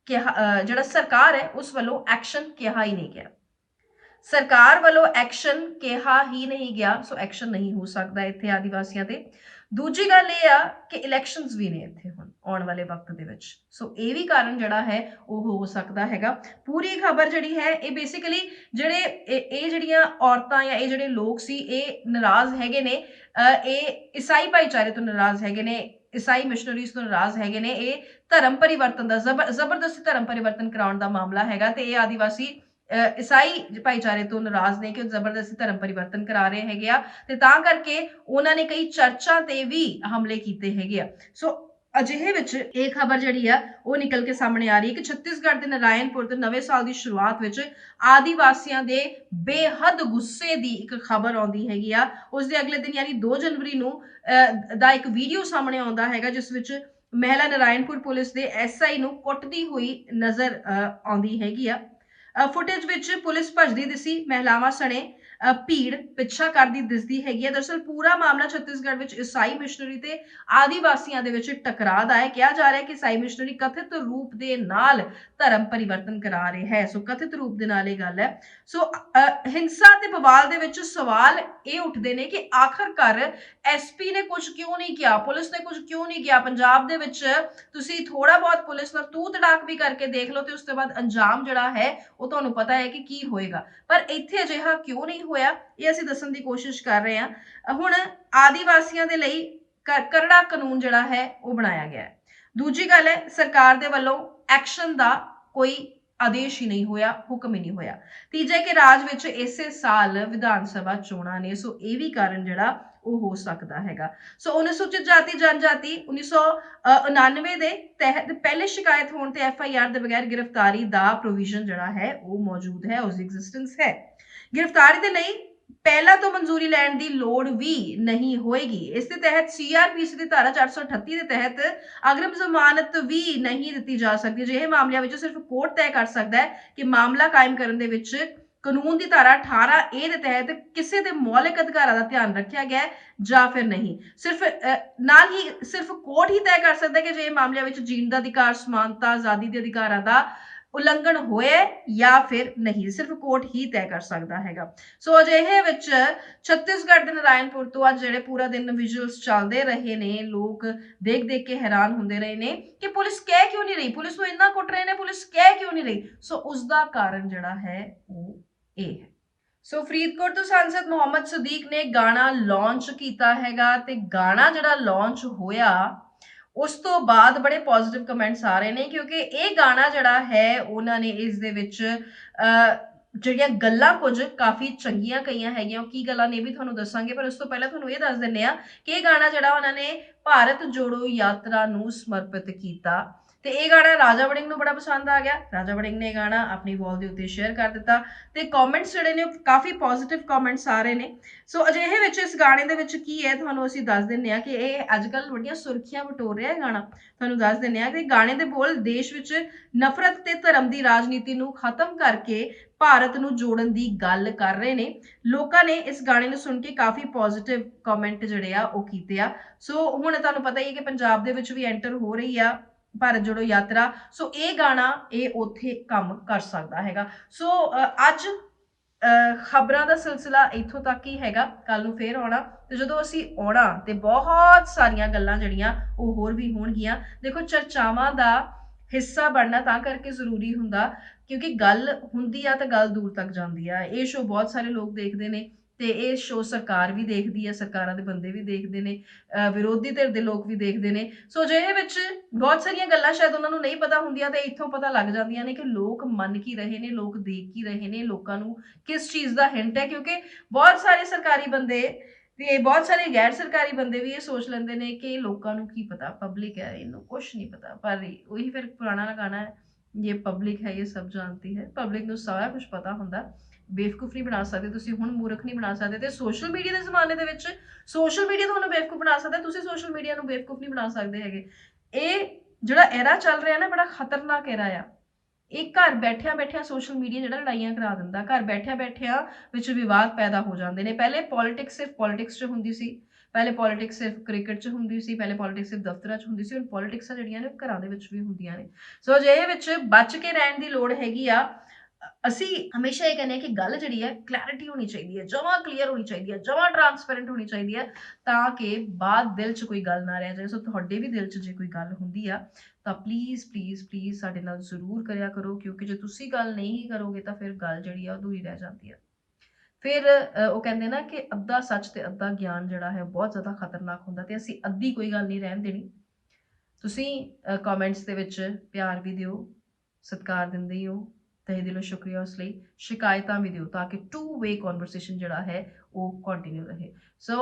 ਕਿਹਾ, ਜਿਹੜਾ ਸਰਕਾਰ ਹੈ ਉਸ ਵੱਲੋਂ ਐਕਸ਼ਨ ਕਿਹਾ ਹੀ ਨਹੀਂ ਗਿਆ। ਸਰਕਾਰ ਵੱਲੋਂ ਐਕਸ਼ਨ ਕਿਹਾ ਹੀ ਨਹੀਂ ਗਿਆ, ਸੋ ਐਕਸ਼ਨ ਨਹੀਂ ਹੋ ਸਕਦਾ ਇੱਥੇ ਆਦੀਵਾਸੀਆਂ ਤੇ। ਦੂਜੀ ਗੱਲ ਇਹ ਆ ਕਿ ਇਲੈਕਸ਼ਨਸ ਵੀ ਨੇ ਇੱਥੇ ਹੁਣ ਆਉਣ ਵਾਲੇ ਵਕਤ ਦੇ ਵਿੱਚ, ਸੋ ਇਹ ਵੀ ਕਾਰਨ ਜਿਹੜਾ ਹੈ ਉਹ ਹੋ ਸਕਦਾ ਹੈਗਾ। ਪੂਰੀ ਖਬਰ ਜਿਹੜੀ ਹੈ ਇਹ ਬੇਸਿਕਲੀ ਜਿਹੜੇ ਇਹ ਜਿਹੜੀਆਂ ਔਰਤਾਂ ਜਾਂ ਇਹ ਜਿਹੜੇ ਲੋਕ ਸੀ ਇਹ ਨਾਰਾਜ਼ ਹੈਗੇ ਨੇ, ਇਹ ਈਸਾਈ ਭਾਈਚਾਰੇ ਤੋਂ ਨਾਰਾਜ਼ ਹੈਗੇ ਨੇ, ਈਸਾਈ ਮਿਸ਼ਨਰੀਜ਼ ਤੋਂ ਨਾਰਾਜ਼ ਹੈਗੇ ਨੇ। ਇਹ ਧਰਮ ਪਰਿਵਰਤਨ ਦਾ ਜ਼ਬਰਦਸਤੀ ਧਰਮ ਪਰਿਵਰਤਨ ਕਰਾਉਣ ਦਾ ਮਾਮਲਾ ਹੈਗਾ ਤੇ ਇਹ ਆਦੀਵਾਸੀ ਈਸਾਈ ਭਾਈਚਾਰੇ ਤੋਂ ਨਾਰਾਜ਼ ਨੇ ਕਿ ਉਹ ਜ਼ਬਰਦਸਤੀ ਧਰਮ ਪਰਿਵਰਤਨ ਕਰਾ ਰਹੇ ਹੈਗੇ ਆ ਤੇ ਤਾਂ ਕਰਕੇ ਉਹਨਾਂ ਨੇ ਕਈ ਚਰਚਾਂ ਤੇ ਵੀ ਹਮਲੇ ਕੀਤੇ ਹੈਗੇ ਆ। ਸੋ ਅਜਿਹੇ ਵਿੱਚ ਇਹ ਖਬਰ ਜਿਹੜੀ ਆ ਉਹ ਨਿਕਲ ਕੇ ਸਾਹਮਣੇ ਆ ਰਹੀ ਹੈ ਕਿ ਛੱਤੀਸਗੜ੍ਹ ਦੇ ਨਾਰਾਇਣਪੁਰ ਤੋਂ ਨਵੇਂ ਸਾਲ ਦੀ ਸ਼ੁਰੂਆਤ ਵਿੱਚ ਆਦੀਵਾਸੀਆਂ ਦੇ ਬੇਹੱਦ ਗੁੱਸੇ ਦੀ ਇੱਕ ਖਬਰ ਆਉਂਦੀ ਹੈਗੀ ਆ। ਉਸ ਦੇ ਅਗਲੇ ਦਿਨ ਯਾਨੀ 2 ਜਨਵਰੀ ਨੂੰ ਦਾ ਇੱਕ ਵੀਡੀਓ ਸਾਹਮਣੇ ਆਉਂਦਾ ਹੈਗਾ ਜਿਸ ਵਿੱਚ ਮਹਿਲਾ ਨਾਰਾਇਣਪੁਰ ਪੁਲਿਸ ਦੇ ਐਸਆਈ ਨੂੰ ਕੁੱਟਦੀ ਹੋਈ ਨਜ਼ਰ ਆਉਂਦੀ ਹੈਗੀ ਆ। ਫੁਟੇਜ ਵਿੱਚ ਪੁਲਿਸ ਭੱਜਦੀ ਦਿਸੀ, ਮਹਿਲਾਵਾਂ ਸਣੇ ਭੀੜ ਪਿੱਛਾ ਕਰਦੀ ਦਿਸਦੀ ਹੈਗੀ ਹੈ। ਦਰਅਸਲ ਪੂਰਾ ਮਾਮਲਾ ਛੱਤੀਸਗੜ੍ਹ ਵਿੱਚ ਈਸਾਈ ਮਿਸ਼ਨਰੀ ਤੇ ਆਦੀਵਾਸੀਆਂ ਦੇ ਵਿੱਚ ਟਕਰਾਅ ਦਾ ਹੈ। ਕਿਹਾ ਜਾ ਰਿਹਾ ਹੈ ਕਿ ਈਸਾਈ ਮਿਸ਼ਨਰੀ ਕਥਿਤ ਰੂਪ ਦੇ ਨਾਲ ਧਰਮ ਪਰਿਵਰਤਨ ਕਰਾ ਰਹੇ ਹੈ। ਸੋ ਕਥਿਤ ਰੂਪ ਦੇ ਨਾਲ ਇਹ ਗੱਲ ਹੈ। ਸੋ ਹਿੰਸਾ ਤੇ ਬਵਾਲ ਦੇ ਵਿੱਚ ਸਵਾਲ ਇਹ ਉੱਠਦੇ ਨੇ ਕਿ ਆਖਰਕਾਰ ਐਸਪੀ ਨੇ ਕੁਝ ਕਿਉਂ ਨਹੀਂ ਕਿਹਾ, ਪੁਲਿਸ ਨੇ ਕੁਝ ਕਿਉਂ ਨਹੀਂ ਕਿਹਾ। ਪੰਜਾਬ ਦੇ ਵਿੱਚ ਤੁਸੀਂ ਥੋੜਾ ਬਹੁਤ ਪੁਲਿਸ ਨਾਲ ਤੂੰ ਤੜਾਕ ਵੀ ਕਰਕੇ ਦੇਖ ਲਓ ਤੇ ਉਸ ਤੋਂ ਬਾਅਦ ਅੰਜਾਮ ਜਿਹੜਾ ਹੈ ਉਹ ਤੁਹਾਨੂੰ ਪਤਾ ਹੈ ਕਿ ਕੀ ਹੋਏਗਾ, ਪਰ ਇੱਥੇ ਅਜਿਹਾ ਕਿਉਂ ਨਹੀਂ ਹੋਇਆ ਇਹ ਅਸੀਂ ਦੱਸਣ ਦੀ ਕੋਸ਼ਿਸ਼ ਕਰ ਰਹੇ ਹਾਂ। ਹੁਣ ਆਦੀਵਾਸੀਆਂ ਦੇ ਲਈ ਕਰੜਾ ਕਾਨੂੰਨ ਜਿਹੜਾ ਹੈ ਉਹ ਬਣਾਇਆ ਗਿਆ ਹੈ। ਦੂਜੀ ਗੱਲ ਹੈ ਸਰਕਾਰ ਦੇ ਵੱਲੋਂ ਐਕਸ਼ਨ ਦਾ ਕੋਈ ਆਦੇਸ਼ ਹੀ ਨਹੀਂ ਹੋਇਆ, ਹੁਕਮ ਹੀ ਨਹੀਂ ਹੋਇਆ। ਤੀਜਾ ਕਿ ਰਾਜ ਵਿੱਚ ਇਸੇ ਸਾਲ ਵਿਧਾਨ ਸਭਾ ਚੋਣਾਂ ਨੇ, ਸੋ ਇਹ ਵੀ ਕਾਰਨ ਜਿਹੜਾ ਉਹ ਹੋ ਸਕਦਾ ਹੈਗਾ। ਸੋ ਅਨੁਸੂਚਿਤ ਜਾਤੀ ਜਨਜਾਤੀ 1999 ਦੇ ਤਹਿਤ ਪਹਿਲੇ ਸ਼ਿਕਾਇਤ ਹੋਣ ਤੇ FIR ਦੇ ਬਗੈਰ ਗ੍ਰਿਫਤਾਰੀ ਦਾ ਪ੍ਰੋਵੀਜ਼ਨ ਜਿਹੜਾ ਹੈ ਉਹ ਮੌਜੂਦ ਹੈ, ਉਸ ਦੀ ਐਗਜ਼ਿਸਟੈਂਸ ਹੈ। ਗ੍ਰਿਫਤਾਰੀ ਦੇ ਲਈ ਪਹਿਲਾਂ ਤੋਂ ਮਨਜ਼ੂਰੀ ਲੈਣ ਦੀ ਲੋੜ ਵੀ ਨਹੀਂ ਹੋਏਗੀ। ਇਸ ਦੇ ਤਹਿਤ ਸੀਆਰਪੀਸੀ ਦੀ ਧਾਰਾ 438 ਦੇ ਤਹਿਤ ਅਗਰਮ ਜ਼ਮਾਨਤ ਵੀ ਨਹੀਂ ਦਿੱਤੀ ਜਾ ਸਕਦੀ। ਅਜਿਹੇ ਮਾਮਲਿਆਂ ਵਿੱਚ ਸਿਰਫ ਕੋਰਟ ਤੈਅ ਕਰ ਸਕਦਾ ਹੈ ਕਿ ਮਾਮਲਾ ਕਾਇਮ ਕਰਨ ਦੇ ਵਿੱਚ ਕਾਨੂੰਨ ਦੀ ਧਾਰਾ 18A ਦੇ ਤਹਿਤ ਕਿਸੇ ਦੇ ਮੌਲਿਕ ਅਧਿਕਾਰਾਂ ਦਾ ਧਿਆਨ ਰੱਖਿਆ ਗਿਆ ਜਾਂ ਫਿਰ ਨਹੀਂ। ਨਾਲ ਹੀ ਸਿਰਫ ਕੋਰਟ ਹੀ ਤੈਅ ਕਰ ਸਕਦਾ ਹੈ ਕਿ ਜੇ ਮਾਮਲਿਆਂ ਵਿੱਚ ਜੀਣ ਦਾ ਅਧਿਕਾਰ, ਸਮਾਨਤਾ, ਆਜ਼ਾਦੀ ਦੇ ਅਧਿਕਾਰਾਂ ਦਾ ਉਲੰਘਣ ਹੋਇਆ ਜਾਂ ਫਿਰ ਨਹੀਂ, ਸਿਰਫ ਕੋਰਟ ਹੀ ਤੈਅ ਕਰ ਸਕਦਾ ਹੈਗਾ। ਸੋ ਅਜਿਹੇ ਵਿੱਚ ਛੱਤੀਸਗੜ੍ਹ ਦੇ ਨਾਰਾਇਣਪੁਰ ਤੋਂ ਅੱਜ ਜਿਹੜੇ ਪੂਰਾ ਦਿਨ ਵਿਜ਼ੂਅਲਸ ਚੱਲਦੇ ਰਹੇ ਨੇ, ਲੋਕ ਦੇਖ ਦੇਖ ਕੇ ਹੈਰਾਨ ਹੁੰਦੇ ਰਹੇ ਨੇ ਕਿ ਪੁਲਿਸ ਕਹਿ ਕਿਉਂ ਨਹੀਂ ਰਹੀ, ਪੁਲਿਸ ਨੂੰ ਇੰਨਾ ਕੁੱਟ ਰਹੇ ਨੇ, ਪੁਲਿਸ ਕਹਿ ਕਿਉਂ ਨਹੀਂ ਰਹੀ। ਸੋ ਉਸ ਦਾ ਕਾਰਨ ਜਿਹੜਾ ਹੈ ਉਹ ਇਹ ਹੈ। ਸੋ ਫਰੀਦਕੋਟ ਤੋਂ ਸਾਂਸਦ ਮੁਹੰਮਦ ਸਦੀਕ ਨੇ ਗਾਣਾ ਲਾਂਚ ਕੀਤਾ ਹੈਗਾ ਤੇ ਗਾਣਾ ਜਿਹੜਾ ਲਾਂਚ ਹੋਇਆ ਉਸ ਤੋਂ ਬਾਅਦ ਬੜੇ ਪੋਜ਼ਿਟਿਵ ਕਮੈਂਟਸ ਆ ਰਹੇ ਨੇ, ਕਿਉਂਕਿ ਇਹ ਗਾਣਾ ਜਿਹੜਾ ਹੈ ਉਹਨਾਂ ਨੇ ਇਸ ਦੇ ਵਿੱਚ ਜਿਹੜੀਆਂ ਗੱਲਾਂ ਕੁਝ ਕਾਫੀ ਚੰਗੀਆਂ ਕਹੀਆਂ ਹੈਗੀਆਂ। ਉਹ ਕੀ ਗੱਲਾਂ ਨੇ ਵੀ ਤੁਹਾਨੂੰ ਦੱਸਾਂਗੇ, ਪਰ ਉਸ ਤੋਂ ਪਹਿਲਾਂ ਤੁਹਾਨੂੰ ਇਹ ਦੱਸ ਦਿੰਨੇ ਆ ਕਿ ਇਹ ਗਾਣਾ ਜਿਹੜਾ ਉਹਨਾਂ ਨੇ ਭਾਰਤ ਜੋੜੋ ਯਾਤਰਾ ਨੂੰ ਸਮਰਪਿਤ ਕੀਤਾ ਤੇ ਇਹ ਗਾਣਾ ਰਾਜਾ ਵੜਿੰਗ ਨੂੰ ਬੜਾ ਪਸੰਦ ਆ ਗਿਆ। ਰਾਜਾ ਵੜਿੰਗ ਨੇ ਗਾਣਾ ਆਪਣੀ ਵਾਲ ਦੇ ਉੱਤੇ ਸ਼ੇਅਰ ਕਰ ਦਿੱਤਾ ਤੇ ਕਮੈਂਟਸ ਜਿਹੜੇ ਨੇ ਕਾਫੀ ਪੋਜ਼ਿਟਿਵ ਕਮੈਂਟਸ ਆ ਰਹੇ ਨੇ। ਸੋ ਅਜਿਹੇ ਵਿੱਚ ਇਸ ਗਾਣੇ ਦੇ ਵਿੱਚ ਕੀ ਹੈ ਤੁਹਾਨੂੰ ਅਸੀਂ ਦੱਸ ਦਿੰਨੇ ਆ ਕਿ ਇਹ ਅੱਜ ਕੱਲ ਵੱਡੀਆਂ ਸੁਰਖੀਆਂ ਬਟੋਰ ਰਿਹਾ ਹੈ ਗਾਣਾ। ਤੁਹਾਨੂੰ ਦੱਸ ਦਿੰਨੇ ਆ ਕਿ ਗਾਣੇ ਦੇ ਬੋਲ ਦੇਸ਼ ਵਿੱਚ ਨਫ਼ਰਤ ਤੇ ਧਰਮ ਦੀ ਰਾਜਨੀਤੀ ਨੂੰ ਖਤਮ ਕਰਕੇ ਭਾਰਤ ਨੂੰ ਜੋੜਨ ਦੀ ਗੱਲ ਕਰ ਰਹੇ ਨੇ। ਲੋਕਾਂ ਨੇ ਇਸ ਗਾਣੇ ਨੂੰ ਸੁਣ ਕੇ ਕਾਫੀ ਪੋਜ਼ਿਟਿਵ ਕਮੈਂਟ ਜਿਹੜੇ ਆ ਉਹ ਕੀਤੇ ਆ। ਸੋ ਹੁਣ ਤੁਹਾਨੂੰ ਪਤਾ ਹੀ ਹੈ ਕਿ ਪੰਜਾਬ ਦੇ ਵਿੱਚ ਵੀ ਐਂਟਰ ਹੋ ਰਹੀ ਆ ਭਾਰਤ ਜੋੜੋ ਯਾਤਰਾ। ਸੋ ਇਹ ਗਾਣਾ ਇਹ ਉੱਥੇ ਕੰਮ ਕਰ ਸਕਦਾ ਹੈਗਾ। ਸੋ ਅੱਜ ਖਬਰਾਂ ਦਾ ਸਿਲਸਿਲਾ ਇੱਥੋਂ ਤੱਕ ਹੀ ਹੈਗਾ। ਕੱਲ ਨੂੰ ਫੇਰ ਆਉਣਾ ਤੇ ਜਦੋਂ ਅਸੀਂ ਆਉਣਾ ਤੇ ਬਹੁਤ ਸਾਰੀਆਂ ਗੱਲਾਂ ਜਿਹੜੀਆਂ ਉਹ ਹੋਰ ਵੀ ਹੋਣਗੀਆਂ। ਦੇਖੋ ਚਰਚਾਵਾਂ ਦਾ ਹਿੱਸਾ ਬਣਨਾ ਤਾਂ ਕਰਕੇ ਜ਼ਰੂਰੀ ਹੁੰਦਾ ਕਿਉਂਕਿ ਗੱਲ ਹੁੰਦੀ ਆ ਤਾਂ ਗੱਲ ਦੂਰ ਤੱਕ ਜਾਂਦੀ ਆ। ਇਹ ਸ਼ੋਅ ਬਹੁਤ ਸਾਰੇ ਲੋਕ ਦੇਖਦੇ ਨੇ ਤੇ ਇਹ ਸ਼ੋਅ ਸਰਕਾਰ ਵੀ ਦੇਖਦੀ ਹੈ, ਸਰਕਾਰਾਂ ਦੇ ਬੰਦੇ ਵੀ ਦੇਖਦੇ ਨੇ, ਵਿਰੋਧੀ ਧਿਰ ਦੇ ਲੋਕ ਵੀ ਦੇਖਦੇ ਨੇ। ਸੋ ਜਿਹੇ ਵਿੱਚ ਬਹੁਤ ਸਾਰੀਆਂ ਗੱਲਾਂ ਸ਼ਾਇਦ ਉਹਨਾਂ ਨੂੰ ਨਹੀਂ ਪਤਾ ਹੁੰਦੀਆਂ ਤੇ ਇੱਥੋਂ ਪਤਾ ਲੱਗ ਜਾਂਦੀਆਂ ਨੇ ਕਿ ਲੋਕ ਮੰਨ ਕੀ ਰਹੇ ਨੇ, ਲੋਕ ਦੇਖ ਕੀ ਰਹੇ ਨੇ, ਲੋਕਾਂ ਨੂੰ ਕਿਸ ਚੀਜ਼ ਦਾ ਹਿੰਟ ਹੈ। ਕਿਉਂਕਿ ਬਹੁਤ ਸਾਰੇ ਸਰਕਾਰੀ ਬੰਦੇ ਤੇ ਬਹੁਤ ਸਾਰੇ ਗੈਰ ਸਰਕਾਰੀ ਬੰਦੇ ਵੀ ਇਹ ਸੋਚ ਲੈਂਦੇ ਨੇ ਕਿ ਲੋਕਾਂ ਨੂੰ ਕੀ ਪਤਾ, ਪਬਲਿਕ ਹੈ ਇਹਨੂੰ ਕੁਛ ਨਹੀਂ ਪਤਾ। ਪਰ ਉਹੀ ਫਿਰ ਪੁਰਾਣਾ ਗਾਣਾ ਹੈ, ਇਹ ਪਬਲਿਕ ਹੈ ਇਹ ਸਭ ਜਾਣਤੀ ਹੈ। ਪਬਲਿਕ ਨੂੰ ਸਾਰਾ ਕੁਝ ਪਤਾ ਹੁੰਦਾ। ਬੇਵਕੂਫ ਨਹੀਂ ਬਣਾ ਸਕਦੇ ਤੁਸੀਂ, ਹੁਣ ਮੂਰਖ ਨਹੀਂ ਬਣਾ ਸਕਦੇ। ਤੇ ਸੋਸ਼ਲ ਮੀਡੀਆ ਦੇ ਜ਼ਮਾਨੇ ਦੇ ਵਿੱਚ ਸੋਸ਼ਲ ਮੀਡੀਆ ਤੁਹਾਨੂੰ ਬੇਵਕੂਫ ਬਣਾ ਸਕਦਾ, ਤੁਸੀਂ ਸੋਸ਼ਲ ਮੀਡੀਆ ਨੂੰ ਬੇਵਕੂਫ ਨਹੀਂ ਬਣਾ ਸਕਦੇ ਹੈਗੇ। ਇਹ ਜਿਹੜਾ ਐਰਾ ਚੱਲ ਰਿਹਾ ਨਾ ਬੜਾ ਖਤਰਨਾਕ ਐਰਾ ਆ। ਇਹ ਘਰ ਬੈਠਿਆਂ ਬੈਠਿਆਂ ਸੋਸ਼ਲ ਮੀਡੀਆ ਜਿਹੜਾ ਲੜਾਈਆਂ ਕਰਾ ਦਿੰਦਾ, ਘਰ ਬੈਠਿਆਂ ਬੈਠਿਆਂ ਵਿੱਚ ਵਿਵਾਦ ਪੈਦਾ ਹੋ ਜਾਂਦੇ ਨੇ। ਪਹਿਲੇ ਪੋਲਿਟਿਕਸ ਸਿਰਫ ਪੋਲਿਟਿਕਸ 'ਚ ਹੁੰਦੀ ਸੀ, ਪਹਿਲੇ ਪੋਲਿਟਿਕਸ ਸਿਰਫ ਕ੍ਰਿਕਟ 'ਚ ਹੁੰਦੀ ਸੀ, ਪਹਿਲੇ ਪੋਲਿਟਿਕਸ ਸਿਰਫ ਦਫ਼ਤਰਾਂ 'ਚ ਹੁੰਦੀ ਸੀ, ਹੁਣ ਪੋਲਿਟਿਕਸਾਂ ਜਿਹੜੀਆਂ ਨੇ ਘਰਾਂ ਦੇ ਵਿੱਚ ਵੀ ਹੁੰਦੀਆਂ ਨੇ। ਸੋ ਜਿਹੇ ਵਿੱਚ ਬਚ ਕੇ ਰਹਿਣ ਦੀ ਲੋੜ ਹੈਗੀ ਆ। ਅਸੀਂ ਹਮੇਸ਼ਾ ਇਹ ਕਹਿੰਦੇ ਆ ਕਿ ਗੱਲ ਜਿਹੜੀ ਹੈ ਕਲੈਰਿਟੀ ਹੋਣੀ ਚਾਹੀਦੀ ਹੈ, ਜਮਾਂ ਕਲੀਅਰ ਹੋਣੀ ਚਾਹੀਦੀ ਹੈ, ਜਮਾਂ ਟਰਾਂਸਪੇਰੈਂਟ ਹੋਣੀ ਚਾਹੀਦੀ ਹੈ ਤਾਂ ਕਿ ਬਾਅਦ ਦਿਲ 'ਚ ਕੋਈ ਗੱਲ ਨਾ ਰਹਿ ਜਾਏ। ਸੋ ਤੁਹਾਡੇ ਵੀ ਦਿਲ 'ਚ ਜੇ ਕੋਈ ਗੱਲ ਹੁੰਦੀ ਆ ਤਾਂ ਪਲੀਜ਼ ਪਲੀਜ਼ ਪਲੀਜ਼ ਸਾਡੇ ਨਾਲ ਜ਼ਰੂਰ ਕਰਿਆ ਕਰੋ, ਕਿਉਂਕਿ ਜੇ ਤੁਸੀਂ ਗੱਲ ਨਹੀਂ ਕਰੋਗੇ ਤਾਂ ਫਿਰ ਗੱਲ ਜਿਹੜੀ ਆ ਅਧੂਰੀ ਰਹਿ ਜਾਂਦੀ ਹੈ। ਫਿਰ ਉਹ ਕਹਿੰਦੇ ਨਾ ਕਿ ਅੱਧਾ ਸੱਚ ਤੇ ਅੱਧਾ ਗਿਆਨ ਜਿਹੜਾ ਹੈ ਬਹੁਤ ਜ਼ਿਆਦਾ ਖਤਰਨਾਕ ਹੁੰਦਾ ਤੇ ਅਸੀਂ ਅੱਧੀ ਕੋਈ ਗੱਲ ਨਹੀਂ ਰਹਿਣ ਦੇਣੀ। ਤੁਸੀਂ ਕਮੈਂਟਸ ਦੇ ਵਿੱਚ ਪਿਆਰ ਵੀ ਦਿਓ, ਸਤਿਕਾਰ ਦਿੰਦੇ ਹੀ ਹੋ, ਤਹਿ ਦਿਲੋਂ ਸ਼ੁਕਰੀਆ ਉਸ ਲਈ। ਸ਼ਿਕਾਇਤਾਂ ਵੀ ਦਿਓ ਤਾਂ ਕਿ ਟੂ ਵੇ ਕਨਵਰਸੇਸ਼ਨ ਜਿਹੜਾ ਹੈ ਉਹ ਕੰਟੀਨਿਊ ਰਹੇ। ਸੋ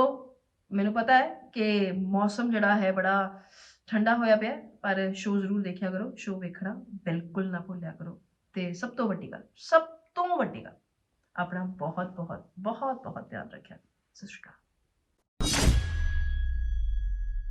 ਮੈਨੂੰ ਪਤਾ ਹੈ ਕਿ ਮੌਸਮ ਜਿਹੜਾ ਹੈ ਬੜਾ ਠੰਡਾ ਹੋਇਆ ਪਿਆ, ਪਰ ਸ਼ੋਅ ਜ਼ਰੂਰ ਦੇਖਿਆ ਕਰੋ, ਸ਼ੋਅ ਵੇਖਣਾ ਬਿਲਕੁਲ ਨਾ ਭੁੱਲਿਆ ਕਰੋ। ਤੇ ਸਭ ਤੋਂ ਵੱਡੀ ਗੱਲ ਆਪਣਾ ਬਹੁਤ ਬਹੁਤ ਬਹੁਤ ਬਹੁਤ ਧਿਆਨ ਰੱਖਿਆ। ਸਤਿ ਸ਼੍ਰੀ ਅਕਾਲ।